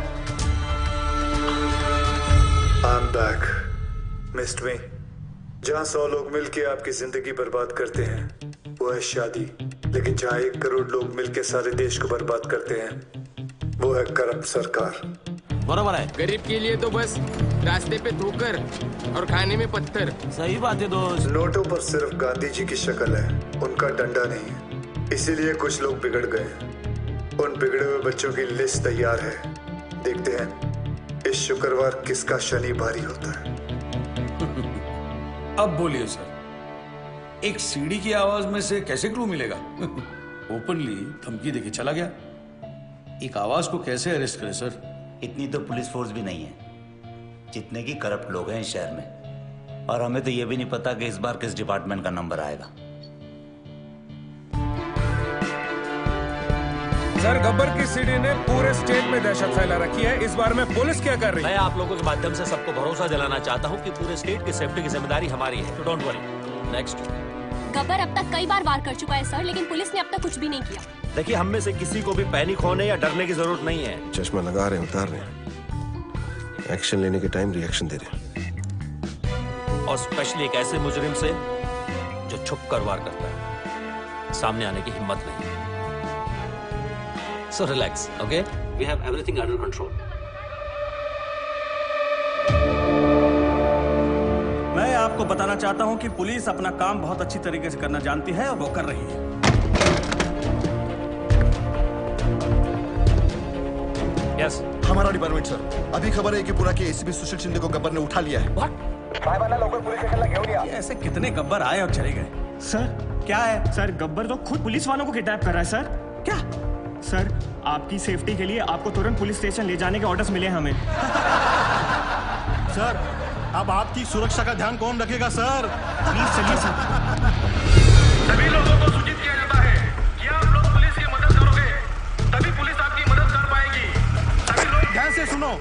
I'm back. Missed me? जहाँ 100 लोग मिलके आपकी जिंदगी बर्बाद करते हैं वो है शादी, लेकिन जहाँ 1 करोड़ लोग मिलके सारे देश को बर्बाद करते हैं वो है करप्ट सरकार। बराबर है। गरीब के लिए तो बस रास्ते पे ठोकर और खाने में पत्थर। सही बात है दोस्त। नोटों पर सिर्फ गांधी जी की शक्ल है, उनका डंडा नहीं है। इसीलिए कुछ लोग बिगड़ गए। उन बिगड़े हुए बच्चों की लिस्ट तैयार है। देखते हैं इस शुक्रवार किसका शनि भारी होता है। अब बोलिए सर, एक सीढ़ी की आवाज में से कैसे क्लू मिलेगा? ओपनली धमकी देके चला गया। एक आवाज को कैसे अरेस्ट करे सर? इतनी तो पुलिस फोर्स भी नहीं है जितने की करप्ट लोग हैं इस शहर में। और हमें तो ये भी नहीं पता कि इस बार किस डिपार्टमेंट का नंबर आएगा। सर, गब्बर की सीडी ने पूरे स्टेट में दहशत फैला रखी है। इस बार में पुलिस क्या कर रही है? मैं आप लोगों के माध्यम से सबको भरोसा दिलाना चाहता हूँ कि पूरे स्टेट की सेफ्टी की जिम्मेदारी हमारी है, तो डोंट वरी। नेक्स्ट। गब्बर अब तक कई बार वार कर चुका है सर, लेकिन पुलिस ने अब तक कुछ भी नहीं किया। देखिए, हम में से किसी को भी पैनिक होने या डरने की जरूरत नहीं है। चश्मा लगा रहे हैं, उतार रहे हैं। एक्शन लेने के टाइम रिएक्शन दे रहे हैं। और स्पेशली एक ऐसे मुजरिम से जो छुप कर वार करता है, सामने आने की हिम्मत नहीं। So relax, okay? We have everything under control. मैं आपको बताना चाहता हूं कि पुलिस अपना काम बहुत अच्छी तरीके से करना जानती है और वो कर रही है। यस, हमारा डिपार्टमेंट सर। अभी खबर है कि पूरा के एसीपी सुशील शिंदे को गब्बर ने उठा लिया है। लोकल पुलिस स्टेशन घेऊन या। ऐसे कितने गब्बर आए और चले गए। सर, क्या है? सर, गब्बर तो खुद पुलिस वालों को किडनैप कर रहा है सर। क्या? सर, आपकी सेफ्टी के लिए आपको तुरंत पुलिस स्टेशन ले जाने के ऑर्डर्स मिले हमें। सर, अब आपकी सुरक्षा का ध्यान कौन रखेगा सर? प्लीज चलिए सर। सभी लोगों को सूचित किया जाता है कि आप लोग पुलिस की मदद करोगे, तभी पुलिस आपकी मदद कर पाएगी। सभी लोग ध्यान से सुनो।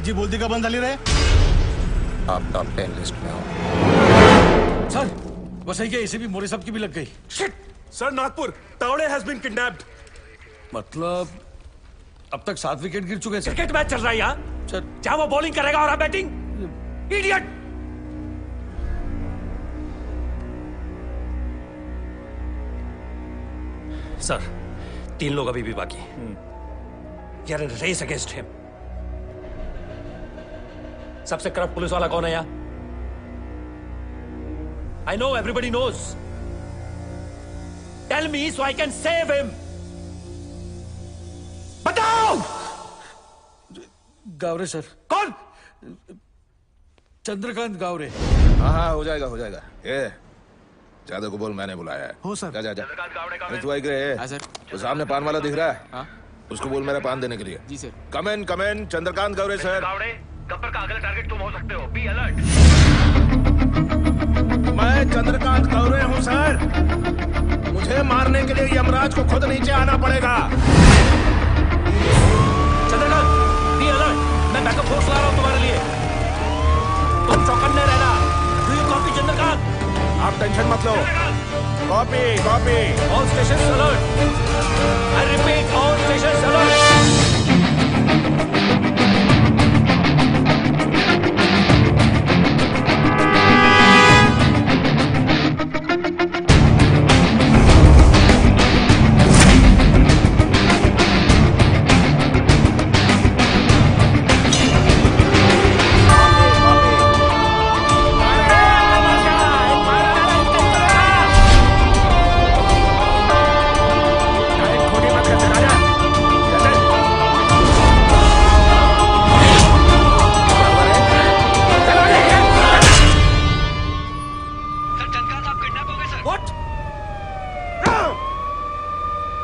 जी बोलती का बंद रे। आप टॉप 10 लिस्ट में हो। सर, बस यही क्या एसीपी मोरे साहब की भी लग गई। Shit! Sir, Nagpur Tawde has been kidnapped. मतलब अब तक 7 विकेट गिर चुके हैं। क्रिकेट मैच चल रहा है यहाँ। सर, क्या वो बॉलिंग करेगा और आप बैटिंग? इडियट! सर 3 लोग अभी भी बाकी यार, रेस अगेंस्ट हिम। सबसे करप्ट पुलिस वाला कौन है यार? I know everybody knows, tell me so I can save him. बताओ। गावरे सर। कौन? चंद्रकांत गावरे। हाँ हाँ, हो जाएगा हो जाएगा। ये जादव को बोल मैंने बुलाया है। हो सर। जा जा जा। अरे तू आइक रहे है? तो सामने पान वाला दिख रहा है? हाँ? उसको बोल मेरा पान देने के लिए। जी सर। कम इन चंद्रकांत गावरे सर। गावड़े, गब्बर का अगला टारगेट तुम हो सकते हो। B alert. मैं चंद्रकांत गावरे हूँ सर। मुझे मारने के लिए यमराज को खुद नीचे आना पड़ेगा। Chandrakant, be alert. मैं बैकअप फोर्स ला रहा हूँ तुम्हारे लिए। तुम चौकन्ने रहना। Do you copy Chandrakant? आप टेंशन मत लो। Copy copy. All stations alert. I repeat, all stations alert.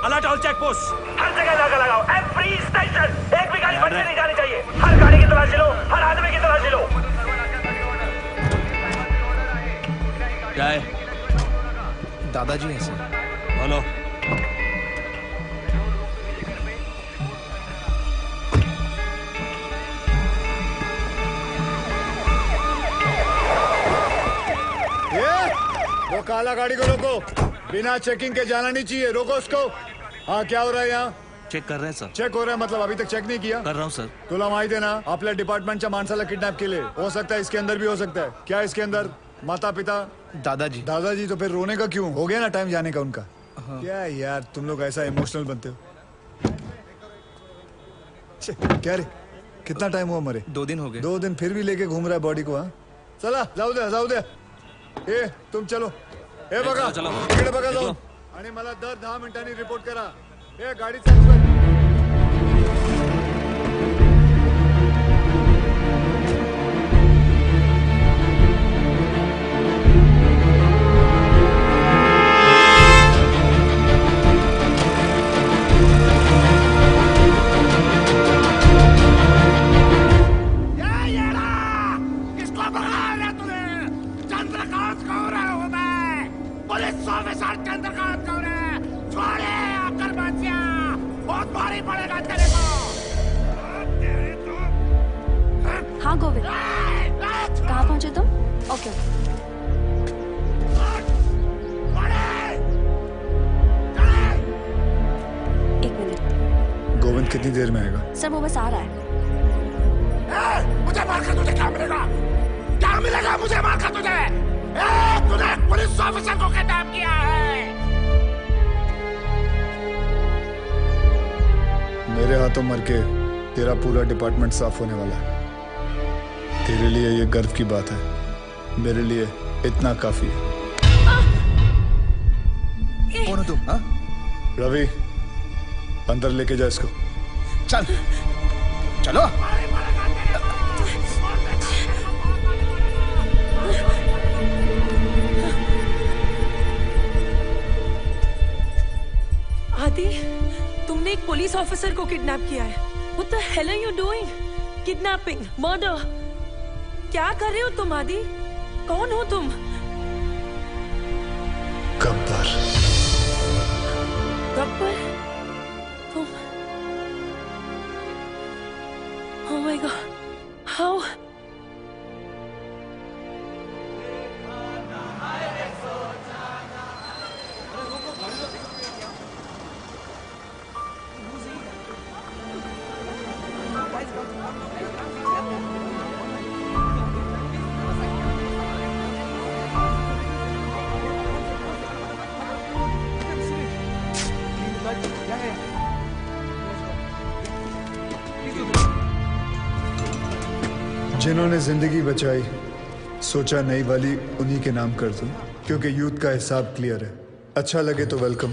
Alert all check post. हर जगह नाका लगाओ। Every station. एक भी गाड़ी बच के नहीं जानी चाहिए। हर गाड़ी की तलाशी लो, हर आदमी की तलाशी लो। क्या है? दादाजी हैं सर। बोलो। वो काला गाड़ी को रोको। बिना चेकिंग के जाना नहीं चाहिए। रोको उसको। हाँ, क्या हो रहा है यहाँ? चेक कर रहे हैं सर। चेक हो रहा है मतलब अभी तक चेक नहीं किया? कर रहा हूँ सर। तुला माहिती आहे ना, आपल्या डिपार्टमेंटच्या माणसाला किडनॅप केले। हो सकता है इसके अंदर भी हो सकता है। क्या इसके अंदर? माता पिता? दादाजी। दादाजी? तो फिर रोने का क्यों? हो गया ना टाइम जाने का उनका। क्या यार तुम लोग ऐसा इमोशनल बनते हो। क्या रे, कितना टाइम हुआ मरे? 2 दिन हो गए। 2 दिन फिर भी लेके घूम रहा है बॉडी को। हाँ चला, जाऊ दे जाऊ दे। ए तुम चलो। ए बघा, इकडे बघा जाऊन आणि मला दर 10 मिनिटांनी रिपोर्ट करा। ए गाडी चालू कर। किसको भगा रहा तूने? चंद्रकांत गौरे हूँ मैं। पुलिस ऑफिसर चंद्रकांत गौरे। छोड़े आकर बाजिया, बहुत भारी पड़ेगा तेरे को। हाँ गोविंद, कहाँ पहुंचे तुम? ओके। एक मिनट। गोविंद कितनी देर में आएगा? सर वो बस आ रहा है। मुझे मारकर तुझे क्या मिलेगा? क्या मिलेगा मुझे मारकर तुझे? तूने पुलिस ऑफिसर को किडनैप किया है। मेरे हाथों मर के तेरा पूरा डिपार्टमेंट साफ होने वाला है। तेरे लिए ये गर्व की बात है, मेरे लिए इतना काफी है। कौन हो तुम? हाँ? रवि, अंदर लेके जा इसको। चल चलो। आदि, तुमने एक पुलिस ऑफिसर को किडनैप किया है। What the hell are you doing? Kidnapping, murder. क्या कर रहे हो तुम आदि? कौन हो तुम? गब्बर। गब्बर? तुम? Oh my God. How? जिन्होंने जिंदगी बचाई, सोचा नई वाली उन्हीं के नाम कर दूं, क्योंकि यूथ का हिसाब क्लियर है। अच्छा लगे तो वेलकम,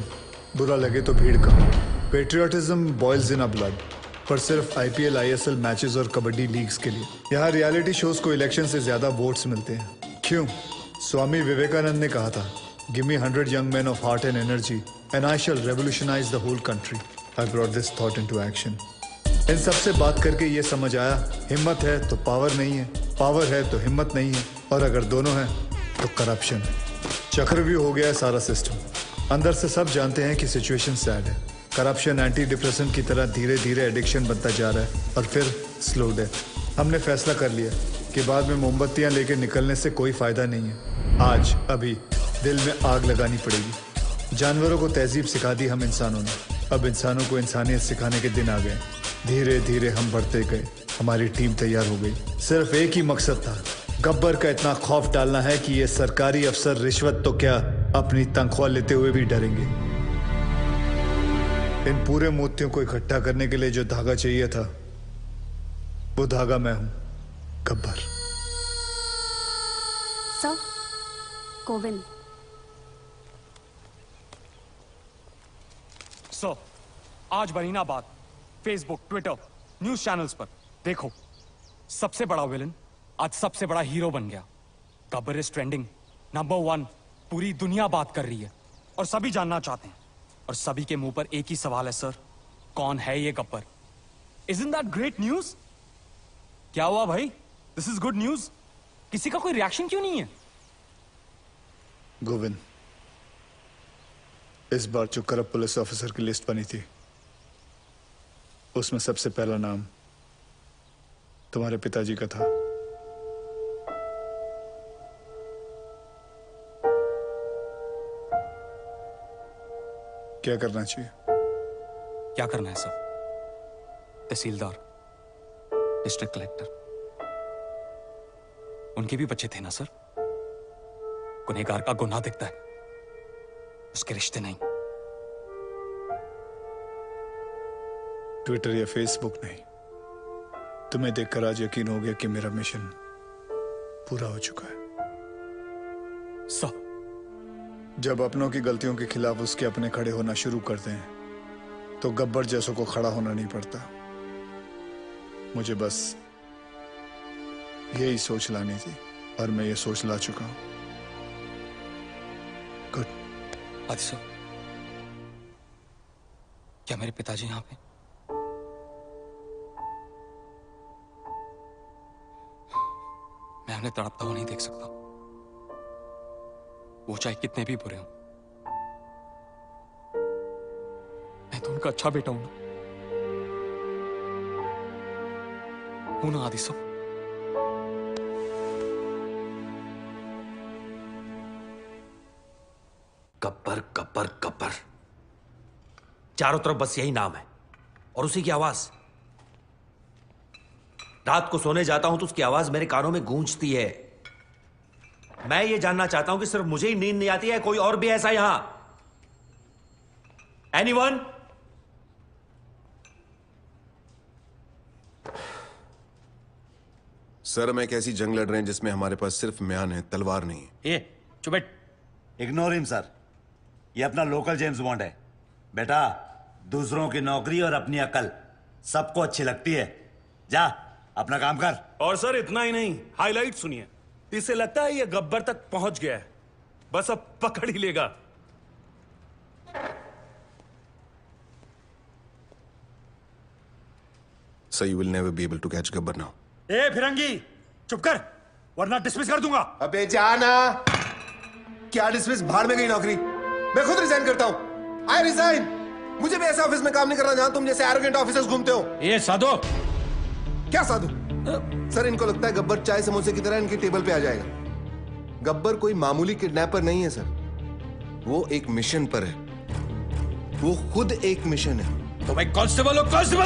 बुरा लगे तो भीड़ का। Patriotism boils in a blood, पर सिर्फ आईपीएल, आईएसएल मैचेस और कबड्डी लीग्स के लिए। यहाँ रियलिटी शोज को इलेक्शन से ज्यादा वोट्स मिलते हैं। क्यों? स्वामी विवेकानंद ने कहा था, give me 100 young men of heart and energy and I shall revolutionize the whole country. I brought this thought into action. इन सबसे बात करके ये समझ आया, हिम्मत है तो पावर नहीं है, पावर है तो हिम्मत नहीं है, और अगर दोनों हैं तो करप्शन है। चक्रव्यूह हो गया है सारा सिस्टम। अंदर से सब जानते हैं कि सिचुएशन सैड है। करप्शन एंटी डिप्रेशन की तरह धीरे धीरे एडिक्शन बनता जा रहा है और फिर स्लो डेथ। हमने फैसला कर लिया कि बाद में मोमबत्तियां लेकर निकलने से कोई फायदा नहीं है। आज अभी दिल में आग लगानी पड़ेगी। जानवरों को तहजीब सिखा दी हम इंसानों ने, अब इंसानों को इंसानियत सिखाने के दिन आ गए। धीरे धीरे हम बढ़ते गए, हमारी टीम तैयार हो गई। सिर्फ एक ही मकसद था, गब्बर का इतना खौफ डालना है कि ये सरकारी अफसर रिश्वत तो क्या, अपनी तनख्वाह लेते हुए भी डरेंगे। इन पूरे मोतियों को इकट्ठा करने के लिए जो धागा चाहिए था, वो धागा मैं हूं, गब्बर। सर, कोविंद। सर, आज बनी ना बात फेसबुक, ट्विटर, न्यूज चैनल्स पर। देखो, सबसे बड़ा विलन आज सबसे बड़ा हीरो बन गया। Gabbar is trending, number 1। पूरी दुनिया बात कर रही है और सभी जानना चाहते हैं, और सभी के मुंह पर एक ही सवाल है सर, कौन है ये Gabbar? Isn't that great news? क्या हुआ भाई? This is good news. किसी का कोई रिएक्शन क्यों नहीं है? गोविंद, इस बार जो करप्ट पुलिस ऑफिसर की लिस्ट बनी थी, उसमें सबसे पहला नाम तुम्हारे पिताजी का था। क्या करना चाहिए? क्या करना है सर? तहसीलदार, डिस्ट्रिक्ट कलेक्टर, उनके भी बच्चे थे ना सर? गुनहगार का गुनाह दिखता है, उसके रिश्ते नहीं। ट्विटर या फेसबुक नहीं, तुम्हें देखकर आज यकीन हो गया कि मेरा मिशन पूरा हो चुका है। सर, जब अपनों की गलतियों के खिलाफ उसके अपने खड़े होना शुरू करते हैं, तो गब्बर जैसों को खड़ा होना नहीं पड़ता। मुझे बस यही सोच लानी थी, और मैं ये सोच ला चुका हूं। गुड। आदि सर, क्या मेरे पिताजी यहां पे? मैं उन्हें तड़पता हुआ नहीं देख सकता, वो चाहे कितने भी बुरे हों। मैं तो उनका अच्छा बेटा हूं ना आदि सब। गब्बर गब्बर गब्बर, चारों तरफ बस यही नाम है और उसी की आवाज। रात को सोने जाता हूं तो उसकी आवाज मेरे कानों में गूंजती है। मैं ये जानना चाहता हूं कि सिर्फ मुझे ही नींद नहीं आती है, कोई और भी ऐसा यहां? एनीवन? सर, हम एक ऐसी जंग लड़ रहे हैं जिसमें हमारे पास सिर्फ म्यान है, तलवार नहीं है। ये चुप बैठ। इग्नोर हिम सर, ये अपना लोकल जेम्स बॉन्ड है। बेटा, दूसरों की नौकरी और अपनी अकल सबको अच्छी लगती है। जा अपना काम कर। और सर इतना ही नहीं, हाईलाइट सुनिए। इसे लगता है ये गब्बर तक पहुंच गया है, बस अब पकड़ ही लेगा। So you will never be able to catch Gabbar now. ए फिरंगी, चुप कर, वरना डिसमिस कर दूंगा। अबे जाना। क्या डिसमिस? भाड़ में गई नौकरी। मैं खुद रिजाइन करता हूं। I resign. मुझे भी ऐसे ऑफिस में काम नहीं करना जहां तुम जैसे एरोगेंट ऑफिसर्स घूमते हो। ये साधु। क्या साधु? सर, इनको लगता है गब्बर चाय समोसे की तरह इनकी टेबल पे आ जाएगा। गब्बर कोई मामूली किडनैपर नहीं है सर, वो एक मिशन पर है। वो खुद एक मिशन है। तो भाई कांस्टेबल हो, कांस्टेबल।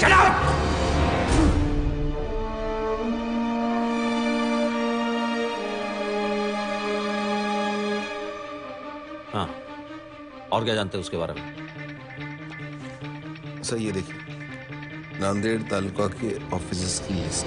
हाँ, और क्या जानते हैं उसके बारे में? सर ये देखिए, नांदेड़ तालुका के ऑफिसर्स की लिस्ट।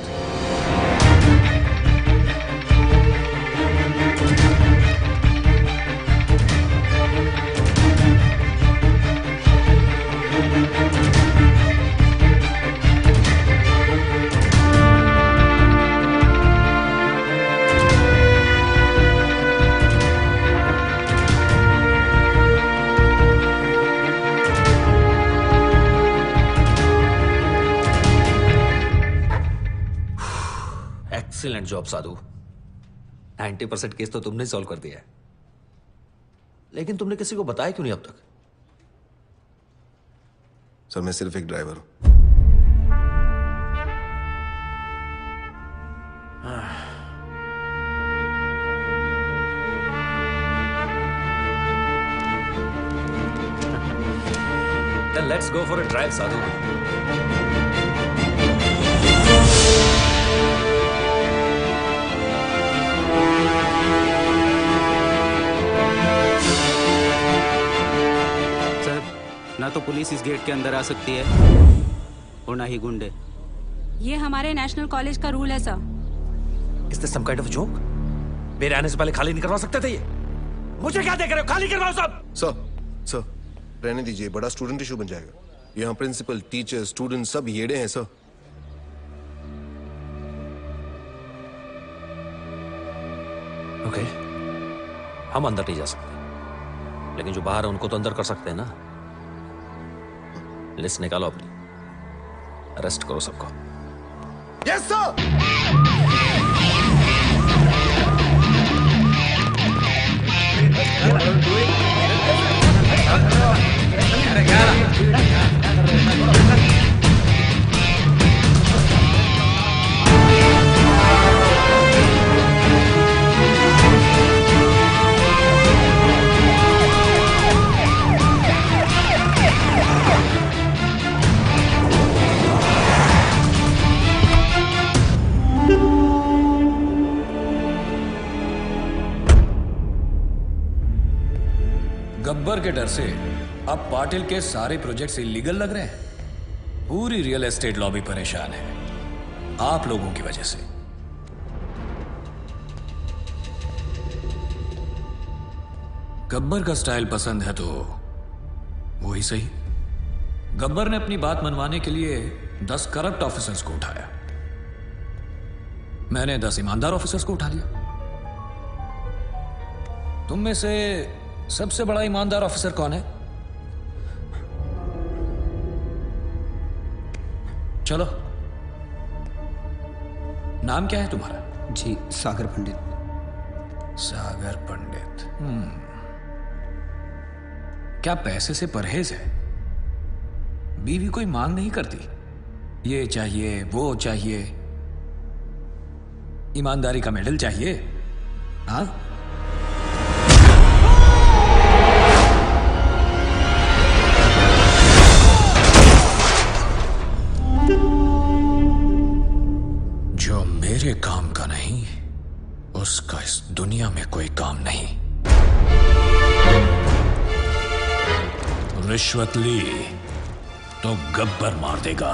एक्सीलेंट जॉब साधु। 90% केस तो तुमने सॉल्व कर दिया है, लेकिन तुमने किसी को बताया क्यों नहीं अब तक? सर मैं सिर्फ एक ड्राइवर हूं। Then let's go for a drive, Sadhu. Sir, ना तो पुलिस इस गेट के अंदर आ सकती है और ना ही गुंडे। ये हमारे नेशनल कॉलेज का रूल है sir. Is this some kind of joke? मेरे आने से पहले खाली नहीं करवा सकते थे ये? मुझे क्या देख रहे हो? खाली करवाओ सब। सर रहने दीजिए, बड़ा स्टूडेंट इशू बन जाएगा। यहाँ प्रिंसिपल, टीचर, स्टूडेंट सब येड़े हैं सर। ओके, हम अंदर नहीं जा सकते, लेकिन जो बाहर है उनको तो अंदर कर सकते हैं ना। लिस्ट निकालो अपनी, अरेस्ट करो सबको। Yes sir. गब्बर के डर से अब पाटिल के सारे प्रोजेक्ट्स इलीगल लग रहे हैं। पूरी रियल एस्टेट लॉबी परेशान है आप लोगों की वजह से। गब्बर का स्टाइल पसंद है तो वो ही सही। गब्बर ने अपनी बात मनवाने के लिए 10 करप्ट ऑफिसर्स को उठाया, मैंने 10 ईमानदार ऑफिसर्स को उठा लिया। तुम में से सबसे बड़ा ईमानदार ऑफिसर कौन है? चलो, नाम क्या है तुम्हारा? जी, सागर पंडित। सागर पंडित। क्या पैसे से परहेज है? बीवी कोई मांग नहीं करती, ये चाहिए वो चाहिए, ईमानदारी का मेडल चाहिए? हाँ, जो मेरे काम का नहीं उसका इस दुनिया में कोई काम नहीं। रिश्वत ली तो गब्बर मार देगा,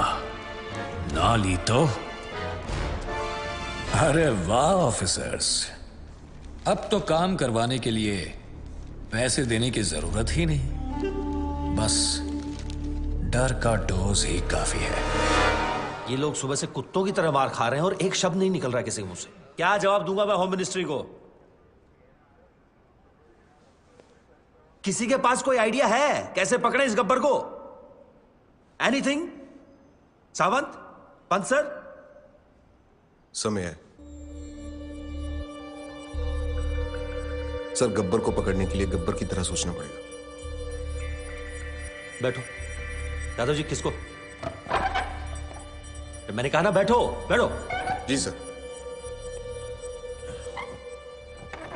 ना ली तो। अरे वाह ऑफिसर्स, अब तो काम करवाने के लिए पैसे देने की जरूरत ही नहीं, बस डर का डोज ही काफी है। ये लोग सुबह से कुत्तों की तरह मार खा रहे हैं और एक शब्द नहीं निकल रहा किसी मुंह से। क्या जवाब दूंगा मैं होम मिनिस्ट्री को? किसी के पास कोई आइडिया है कैसे पकड़े इस गब्बर को? एनीथिंग? सावंत, पंत सर? समय है सर, गब्बर को पकड़ने के लिए गब्बर की तरह सोचना पड़ेगा। बैठो। यादव जी, किसको? मैंने कहा ना बैठो, बैठो। जी सर।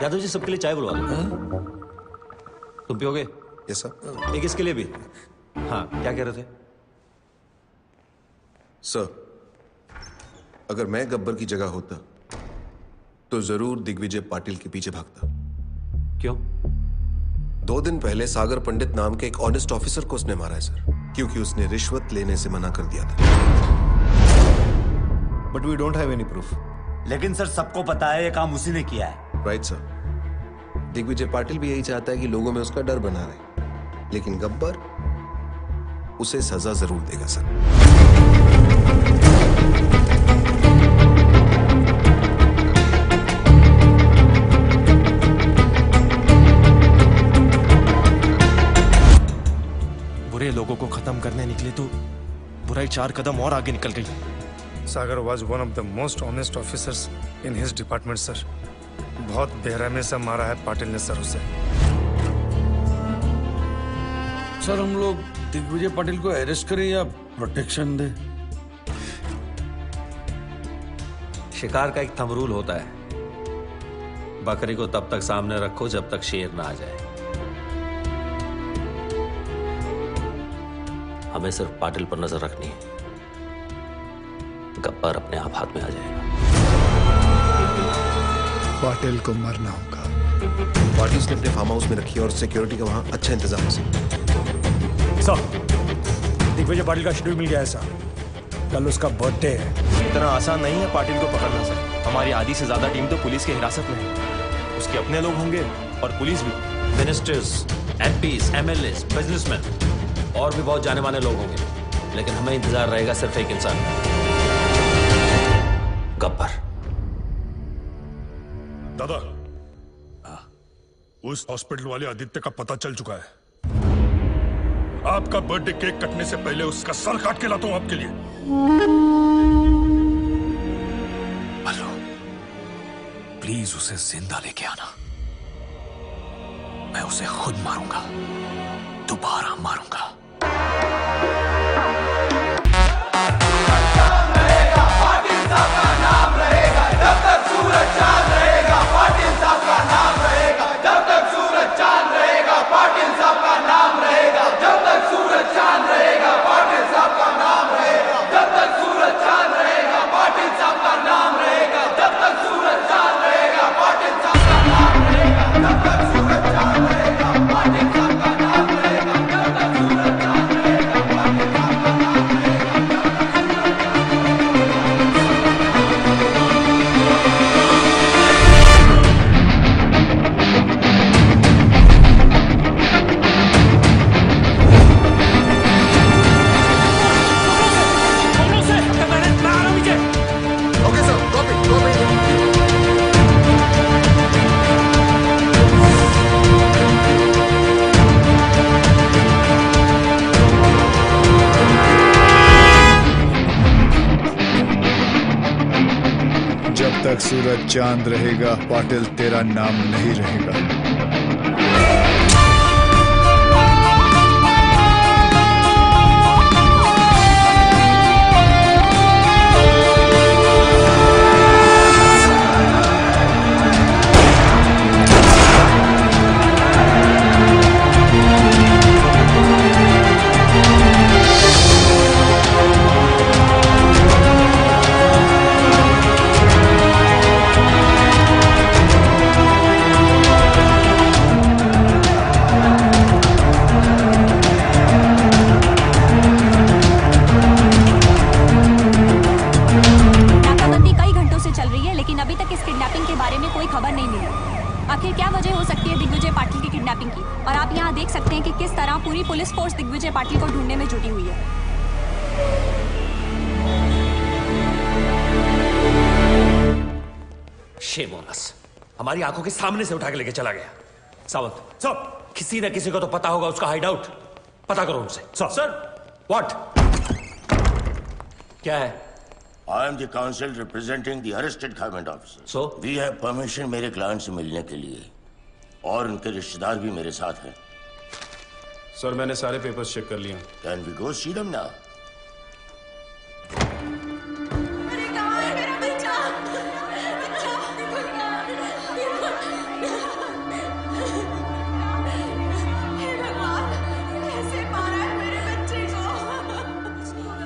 यादव जी, सबके लिए चाय बुलवा दो। तुम पियोगे? Yes sir. एक इसके लिए भी। हाँ, क्या कह रहे थे? सर, अगर मैं गब्बर की जगह होता तो जरूर दिग्विजय पाटिल के पीछे भागता। क्यों? 2 दिन पहले सागर पंडित नाम के एक ऑनेस्ट ऑफिसर को उसने मारा है सर, क्योंकि उसने रिश्वत लेने से मना कर दिया था। But we don't have any proof. लेकिन सर, सबको पता है ये काम उसी ने किया है। Right sir. दिग्विजय पाटिल भी यही चाहता है कि लोगों में उसका डर बना रहे, लेकिन गब्बर उसे सजा जरूर देगा सर। बुरे लोगों को खत्म करने निकले तो बुराई 4 कदम और आगे निकल गई। सागर was one of the most honest officers in his department, sir. बहुत बेरहमी से मारा है पाटिल ने सर उसे। सर हम लोग दिग्विजय पाटिल को अरेस्ट करें या प्रोटेक्शन दें? शिकार का एक थंब रूल होता है, बकरी को तब तक सामने रखो जब तक शेर ना आ जाए। हमें सिर्फ पाटिल पर नजर रखनी है, गब्बर अपने आप हाथ में आ जाएगा। पाटिल को मरना होगा। बॉडीज ने अपने फार्म हाउस में रखी और सिक्योरिटी का वहां अच्छा इंतजाम है सर। दिग्विजय पाटिल का शेड्यूल मिल गया है सर, कल उसका बर्थडे है। इतना आसान नहीं है पाटिल को पकड़ना सर। हमारी आधी से ज्यादा टीम तो पुलिस की हिरासत में है। उसके अपने लोग होंगे और पुलिस भी। मिनिस्टर्स, एमपीज, एमएलएस, बिजनेसमैन और भी बहुत जाने माने लोग होंगे, लेकिन हमें इंतजार रहेगा सिर्फ एक इंसान, गब्बर। दादा, उस हॉस्पिटल वाले आदित्य का पता चल चुका है। आपका बर्थडे केक कटने से पहले उसका सर काट के लाता हूं आपके लिए। हेलो, प्लीज उसे जिंदा लेके आना। मैं उसे खुद मारूंगा, दोबारा मारूंगा। जब तक सूरज चांद रहेगा पाटिल तेरा नाम नहीं रहेगा। आखिर क्या वजह हो सकती है दिग्विजय पाटिल की किडनैपिंग की? और आप यहाँ देख सकते हैं कि किस तरह पूरी पुलिस फोर्स दिग्विजय पाटिल को ढूंढने में जुटी हुई है। शेम ऑन अस, हमारी आंखों के सामने से उठा के लेके चला गया। सावंत सर, किसी न किसी को तो पता होगा उसका हाइड आउट, पता करो उनसे। Sir what? क्या है? I am the counsel representing the arrested government officer. So? We have permission मेरे क्लाइंट से मिलने के लिए, और उनके रिश्तेदार भी मेरे साथ हैं। सर मैंने सारे पेपर्स चेक कर लिए। Can we go see them now?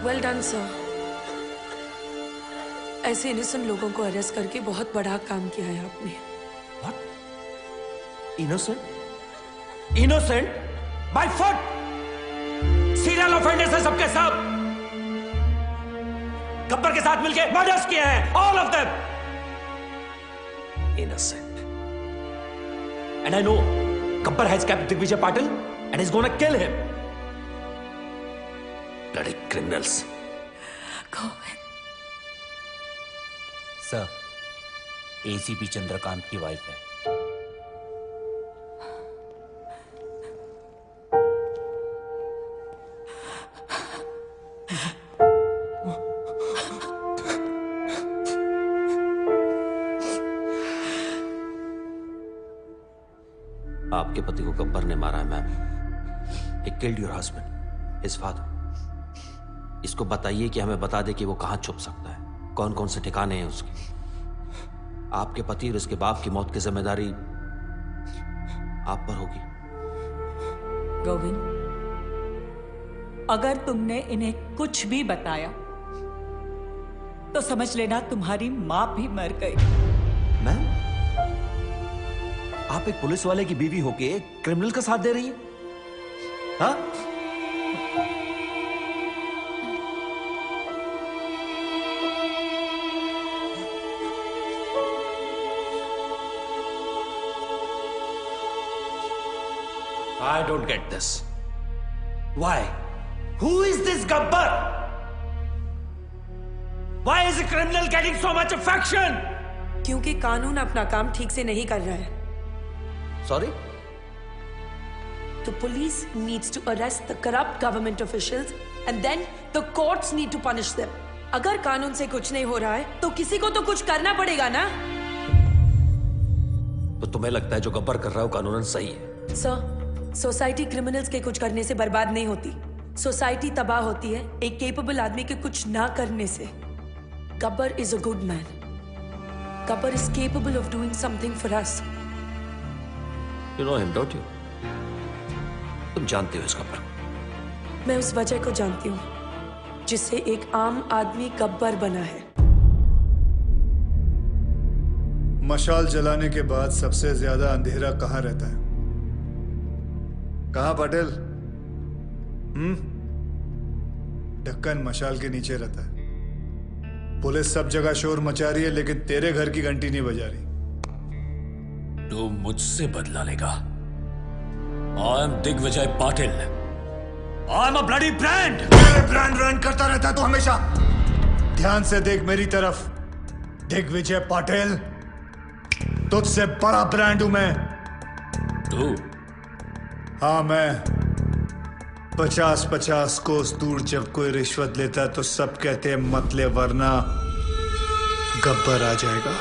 Well done, sir. ऐसे इनोसेंट लोगों को अरेस्ट करके बहुत बड़ा काम किया है आपने। Innocent? Innocent? By foot! Serial offenders हैं सबके सब। गब्बर के साथ मिलके मर्डर्स किए हैं, all of them. Innocent. And I know Gabbar has kept Digvijay Patil and is gonna kill him. Bloody criminals. Sir, ACP Chandrakant की वाइफ है। आपके पति को गब्बर ने मारा है ma'am. He killed your husband, his father. इसको बताइए कि हमें बता दे कि वो कहां छुप सकता है, कौन कौन से ठिकाने हैं उसके। आपके पति और उसके बाप की मौत की जिम्मेदारी आप पर होगी। गोविंद, अगर तुमने इन्हें कुछ भी बताया तो समझ लेना तुम्हारी मां भी मर गई। मैम, आप एक पुलिस वाले की बीवी होके एक क्रिमिनल का साथ दे रही हैं? हाँ? I don't get this. Why? Who is this Gabbar? Why is a criminal getting so much affection? क्योंकि कानून अपना काम ठीक से नहीं कर रहा है। Sorry? The police needs to arrest the corrupt government officials and then the courts need to punish them. अगर कानून से कुछ नहीं हो रहा है तो किसी को तो कुछ करना पड़ेगा ना। तो तुम्हें लगता है जो गब्बर कर रहा है वो कानूनन सही है? सर, सोसाइटी क्रिमिनल्स के कुछ करने से बर्बाद नहीं होती। सोसाइटी तबाह होती है एक केपेबल आदमी के कुछ ना करने से। Gabbar is a good man. Gabbar is capable of doing something for us. You know him, don't you? तुम जानते हो इस गब्बर। मैं उस वजह को जानती हूँ जिससे एक आम आदमी गब्बर बना है। मशाल जलाने के बाद सबसे ज्यादा अंधेरा कहाँ रहता है? कहाँ पाटिल? ढक्कन मशाल के नीचे रहता है। पुलिस सब जगह शोर मचा रही है लेकिन तेरे घर की घंटी नहीं बजा रही। तू मुझसे बदला लेगा। I am Digvijay Patil. I am a bloody brand. Brand run करता रहता है तू हमेशा। ध्यान से देख मेरी तरफ। दिग्विजय पाटिल, तुझसे बड़ा ब्रांड हूं मैं। तू? हाँ, मैं 50-50 कोस दूर जब कोई रिश्वत लेता तो सब कहते हैं मत ले वरना गब्बर आ जाएगा।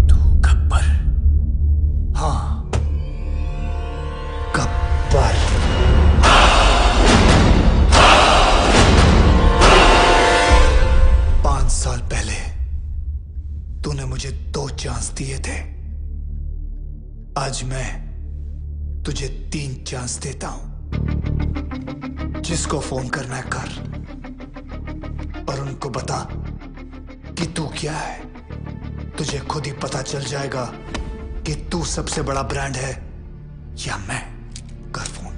तू गब्बर? हाँ, गब्बर। 5 साल पहले तूने मुझे 2 चांस दिए थे। आज मैं तुझे 3 चांस देता हूं। जिसको फोन करना है कर, और उनको बता कि तू क्या है। तुझे खुद ही पता चल जाएगा कि तू सबसे बड़ा ब्रांड है या मैं। कर फोन।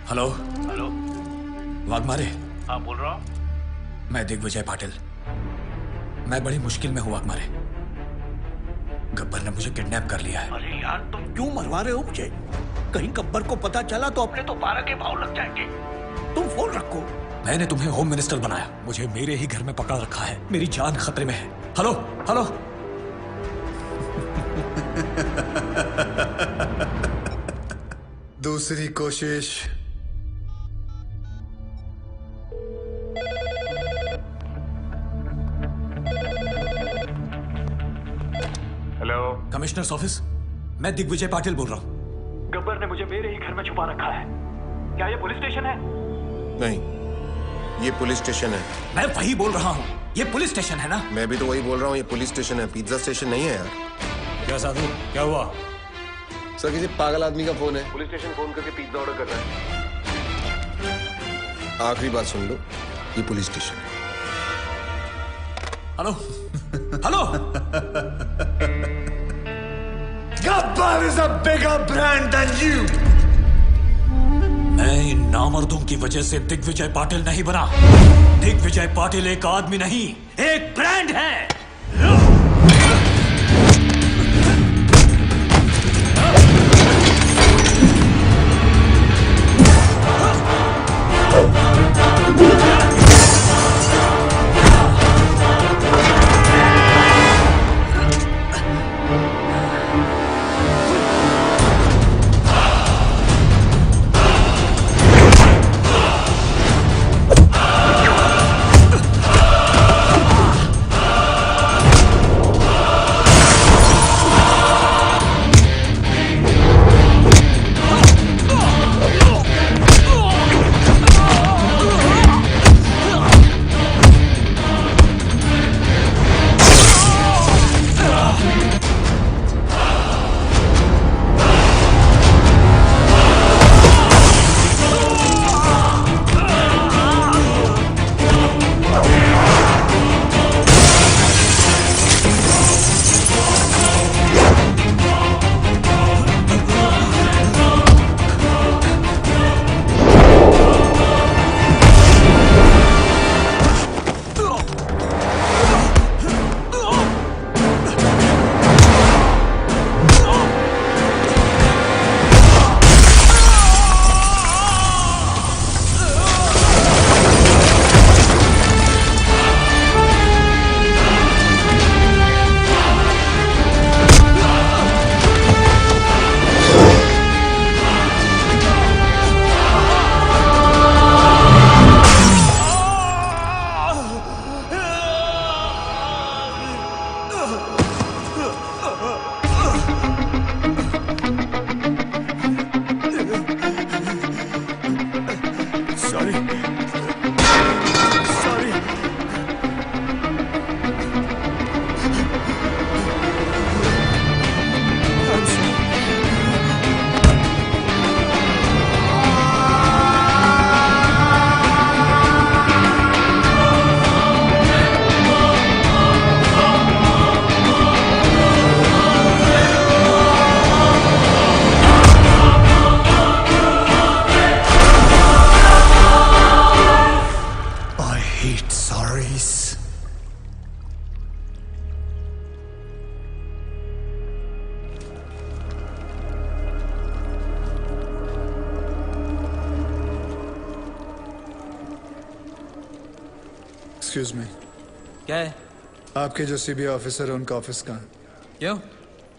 हेलो। हेलो, वाघमारे? हाँ बोल रहा हूँ। मैं दिग्विजय पाटिल। मैं बड़ी मुश्किल में हूँ वाघमारे। गब्बर ने मुझे किडनैप कर लिया है। अरे यार, तुम क्यों मरवा रहे हो मुझे? कहीं गब्बर को पता चला तो अपने तो 12 के भाव लग जाएंगे। तुम फोन रखो। मैंने तुम्हें होम मिनिस्टर बनाया। मुझे मेरे ही घर में पकड़ रखा है। मेरी जान खतरे में है। Hello hello. दूसरी कोशिश। Hello, commissioners office. मैं दिग्विजय पाटिल बोल रहा हूँ। गब्बर ने मुझे मेरे ही घर में छुपा रखा है। क्या ये पुलिस स्टेशन है? नहीं, ये पुलिस स्टेशन है। मैं वही बोल रहा हूँ, ये पुलिस स्टेशन है ना? मैं भी तो वही बोल रहा हूँ, ये पुलिस स्टेशन है, पिज्जा स्टेशन नहीं है यार। क्या साधु, क्या हुआ? सर, किसी पागल आदमी का फोन है। पुलिस स्टेशन फोन करके पिज्जा ऑर्डर कर रहा है। आखिरी बात सुन लो, ये पुलिस स्टेशन है। Hello hello. Gabbar is a bigger brand than you. मैं इन नामर्दों की वजह से दिग्विजय पाटिल नहीं बना। दिग्विजय पाटिल एक आदमी नहीं, एक ब्रांड है। Excuse me. क्या है? आपके जो सीबीआई ऑफिसर है उनका ऑफिस कहाँ है? क्यों?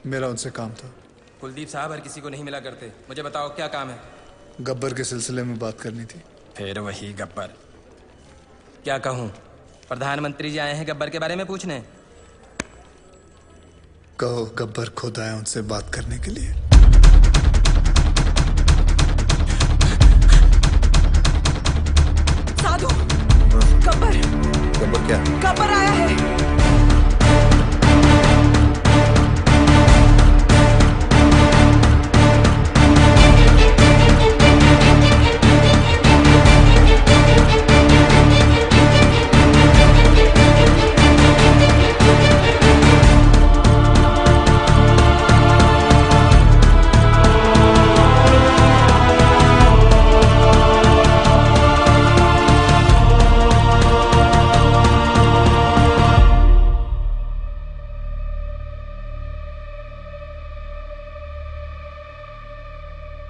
मेरा उनसे काम था। कुलदीप साहब हर किसी को नहीं मिला करते। मुझे बताओ क्या काम है? गब्बर के सिलसिले में बात करनी थी। फिर वही गब्बर। क्या कहूँ? प्रधानमंत्री जी आए हैं गब्बर के बारे में पूछने। कहो गब्बर खुद आए उनसे बात करने के लिए। साधु, गब्बर। गब्बर क्या? गब्बर आया है।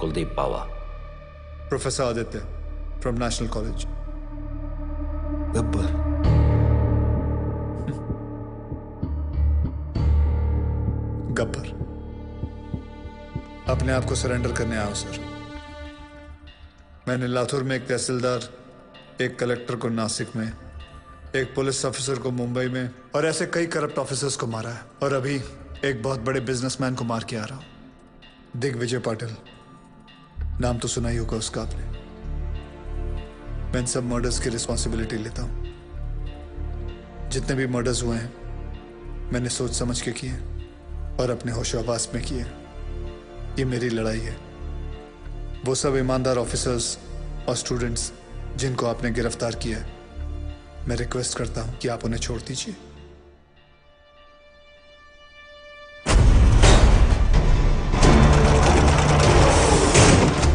Kuldeep Pawa. Professor Aditya from national college. Gabbar. Gabbar अपने आप को सरेंडर करने आया हूं सर। मैंने लातूर में एक तहसीलदार, एक कलेक्टर को नासिक में, एक पुलिस ऑफिसर को मुंबई में और ऐसे कई करप्ट ऑफिसर्स को मारा है। और अभी एक बहुत बड़े बिजनेसमैन को मार के आ रहा हूं, दिग्विजय पाटिल। नाम तो सुना ही होगा उसका आपने। मैं इन सब मर्डर्स की रिस्पॉन्सिबिलिटी लेता हूं। जितने भी मर्डर्स हुए हैं मैंने सोच समझ के किए और अपने होशो-हवास में किए। ये मेरी लड़ाई है। वो सब ईमानदार ऑफिसर्स और स्टूडेंट्स जिनको आपने गिरफ्तार किया है, मैं रिक्वेस्ट करता हूं कि आप उन्हें छोड़ दीजिए।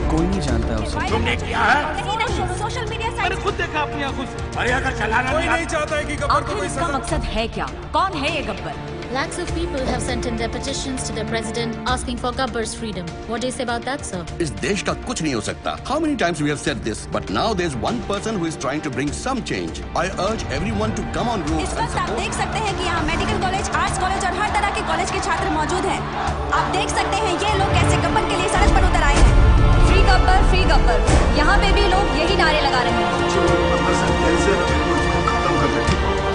कोई नहीं जानता उसे। तुमने किया है? सोशल मीडिया मैंने खुद देखा अपनी आंखों से। अरे अगर चलाना कोई नहीं चाहता है कि गब्बर को कोई इसका मकसद है क्या? कौन है ये Gabbar? Lakhs of people have sent in their petitions to their president asking for Gabbar's freedom. What do you say about that, sir? इस देश का कुछ नहीं हो सकता. How many times we have said this, but now there's one person who is trying to bring some change. I urge everyone to come on roads. इस वक्त आप देख सकते हैं कि यहाँ मेडिकल कॉलेज, आर्ट्स कॉलेज और हर तरह के कॉलेज के छात्र मौजूद हैं। आप देख सकते हैं ये लोग कैसे गब्बर के लिए सड़क पर उतर आए हैं। फ्री गब्बर। यहाँ पे भी लोग यही नारे लगा रहे हैं।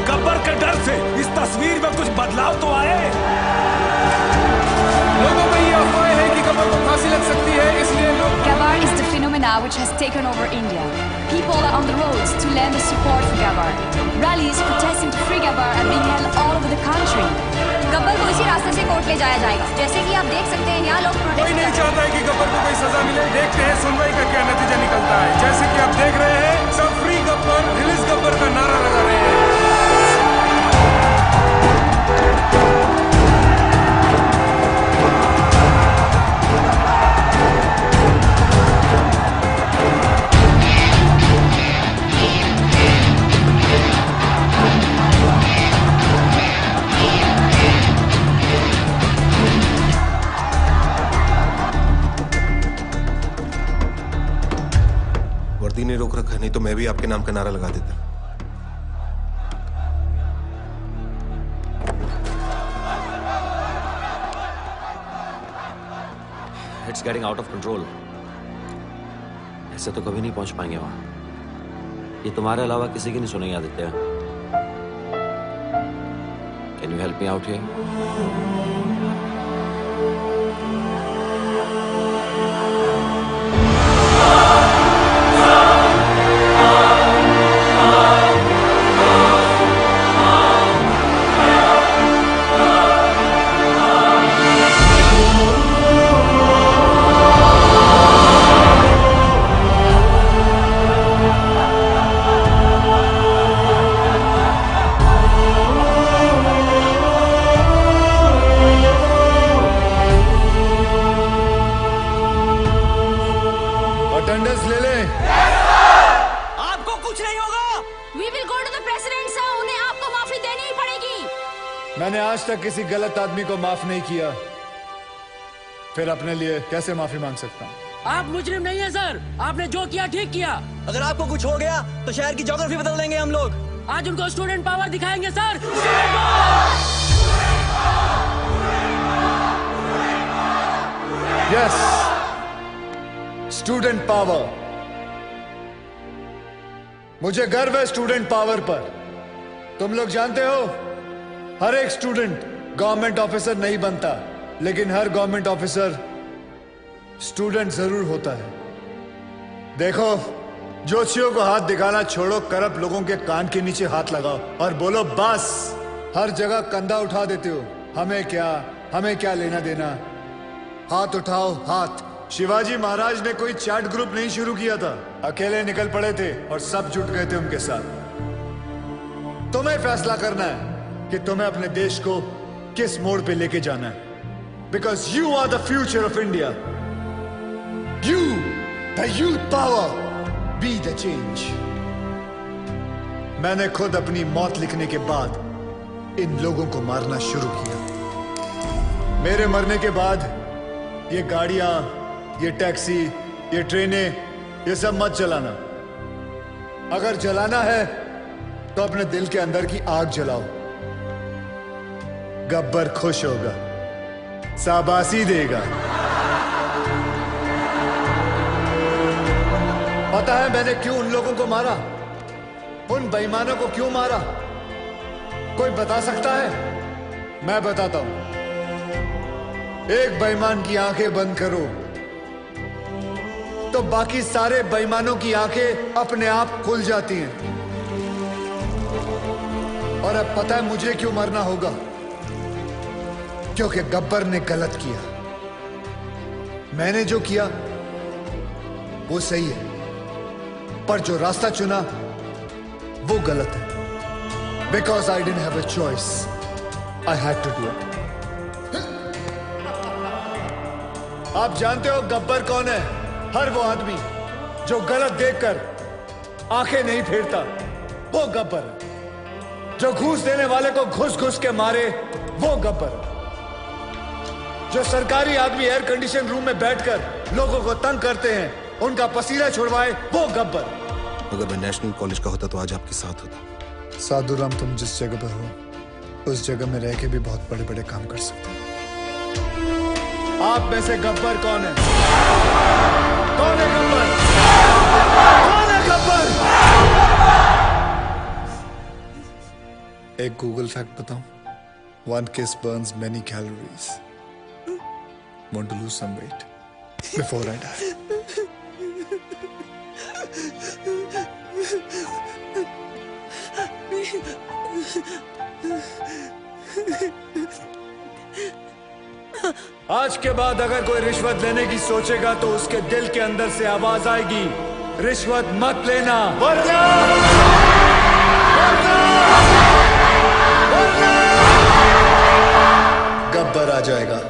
गब्बर के डर से इस तस्वीर में कुछ बदलाव तो आए। लोगों में ये अफवाह है कि गब्बर को फांसी लग सकती है, इसलिए लोग Gabbar is the phenomena which has taken over India. People are on the roads to lend their support for Gabbar. Rallies protesting to free Gabbar are being held all over the country. Gabbar को इसी रास्ते से court ले जाया जाएगा। जैसे कि आप देख सकते हैं यहाँ लोग प्रोटेस्ट कोई नहीं चाहता है कि गब्बर को कोई सजा मिले। देखते हैं सुनवाई का क्या नतीजा निकलता है। जैसे कि आप देख रहे हैं सब फ्री गब्बर, रिलीज गब्बर का नारा लगा रहे हैं। वर्दी ने रोक रखा, नहीं तो मैं भी आपके नाम का नारा लगा देता। It's getting out of control. ऐसे तो कभी नहीं पहुंच पाएंगे वहां। ये तुम्हारे अलावा किसी की नहीं सुनेंगे Aditya. Can you help me out here? Attendance ले ले। आपको कुछ नहीं होगा। We will go to the president, sir. उन्हें आपको माफी देनी ही पड़ेगी। मैंने आज तक किसी गलत आदमी को माफ नहीं किया, फिर अपने लिए कैसे माफी मांग सकता हूँ? आप मुजरिम नहीं है सर। आपने जो किया ठीक किया। अगर आपको कुछ हो गया तो शहर की ज्योग्राफी बदल देंगे हम लोग। आज उनको स्टूडेंट पावर दिखाएंगे सर। Yes, student power. मुझे गर्व है स्टूडेंट पावर पर। तुम लोग जानते हो, हर एक स्टूडेंट गवर्नमेंट ऑफिसर नहीं बनता, लेकिन हर गवर्नमेंट ऑफिसर स्टूडेंट जरूर होता है। देखो, जोशियों को हाथ दिखाना छोड़ो, करप्ट लोगों के कान के नीचे हाथ लगाओ और बोलो बस। हर जगह कंधा उठा देते हो, हमें क्या लेना देना। हाथ उठाओ, हाथ। शिवाजी महाराज ने कोई चैट ग्रुप नहीं शुरू किया था, अकेले निकल पड़े थे और सब जुट गए थे उनके साथ। तुम्हें फैसला करना है कि तुम्हें अपने देश को किस मोड़ पे लेके जाना है, because you are the future of India. You, the youth power, be the change. मैंने खुद अपनी मौत लिखने के बाद इन लोगों को मारना शुरू किया। मेरे मरने के बाद ये गाड़ियां, ये टैक्सी, ये ट्रेनें, ये सब मत जलाना। अगर जलाना है तो अपने दिल के अंदर की आग जलाओ। गब्बर खुश होगा, शाबाशी देगा। पता है मैंने क्यों उन लोगों को मारा, उन बेईमानों को क्यों मारा? कोई बता सकता है? मैं बताता हूं। एक बेईमान की आंखें बंद करो तो बाकी सारे बेईमानों की आंखें अपने आप खुल जाती हैं। और अब पता है मुझे क्यों मरना होगा? क्योंकि गब्बर ने गलत किया। मैंने जो किया वो सही है, पर जो रास्ता चुना वो गलत है। Because I didn't have a choice, I had to do it. आप जानते हो गब्बर कौन है? हर वो आदमी जो गलत देखकर आंखें नहीं फेरता, वो गब्बर है। जो घूस देने वाले को घुस घुस के मारे, वो गब्बर। जो सरकारी आदमी एयर कंडीशन रूम में बैठकर लोगों को तंग करते हैं, उनका पसीना छुड़वाए, वो गब्बर। अगर मैं नेशनल कॉलेज का होता तो आज आपके साथ होता। साधुराम, तुम जिस जगह पर हो उस जगह में रह के भी बहुत बड़े बड़े काम कर सकते हो। आप में से गब्बर कौन है? कौन है गब्बर? कौन है गब्बर? एक गूगल फैक्ट बताऊं? 1 kiss burns many calories. Want to lose some weight before I die? आज के बाद अगर कोई रिश्वत लेने की सोचेगा तो उसके दिल के अंदर से आवाज आएगी, रिश्वत मत लेना, वरना गब्बर आ जाएगा।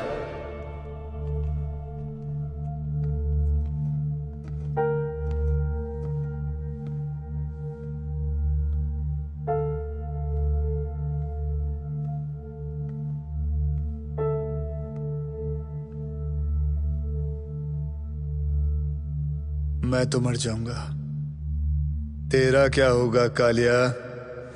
मैं तो मर जाऊंगा, तेरा क्या होगा कालिया?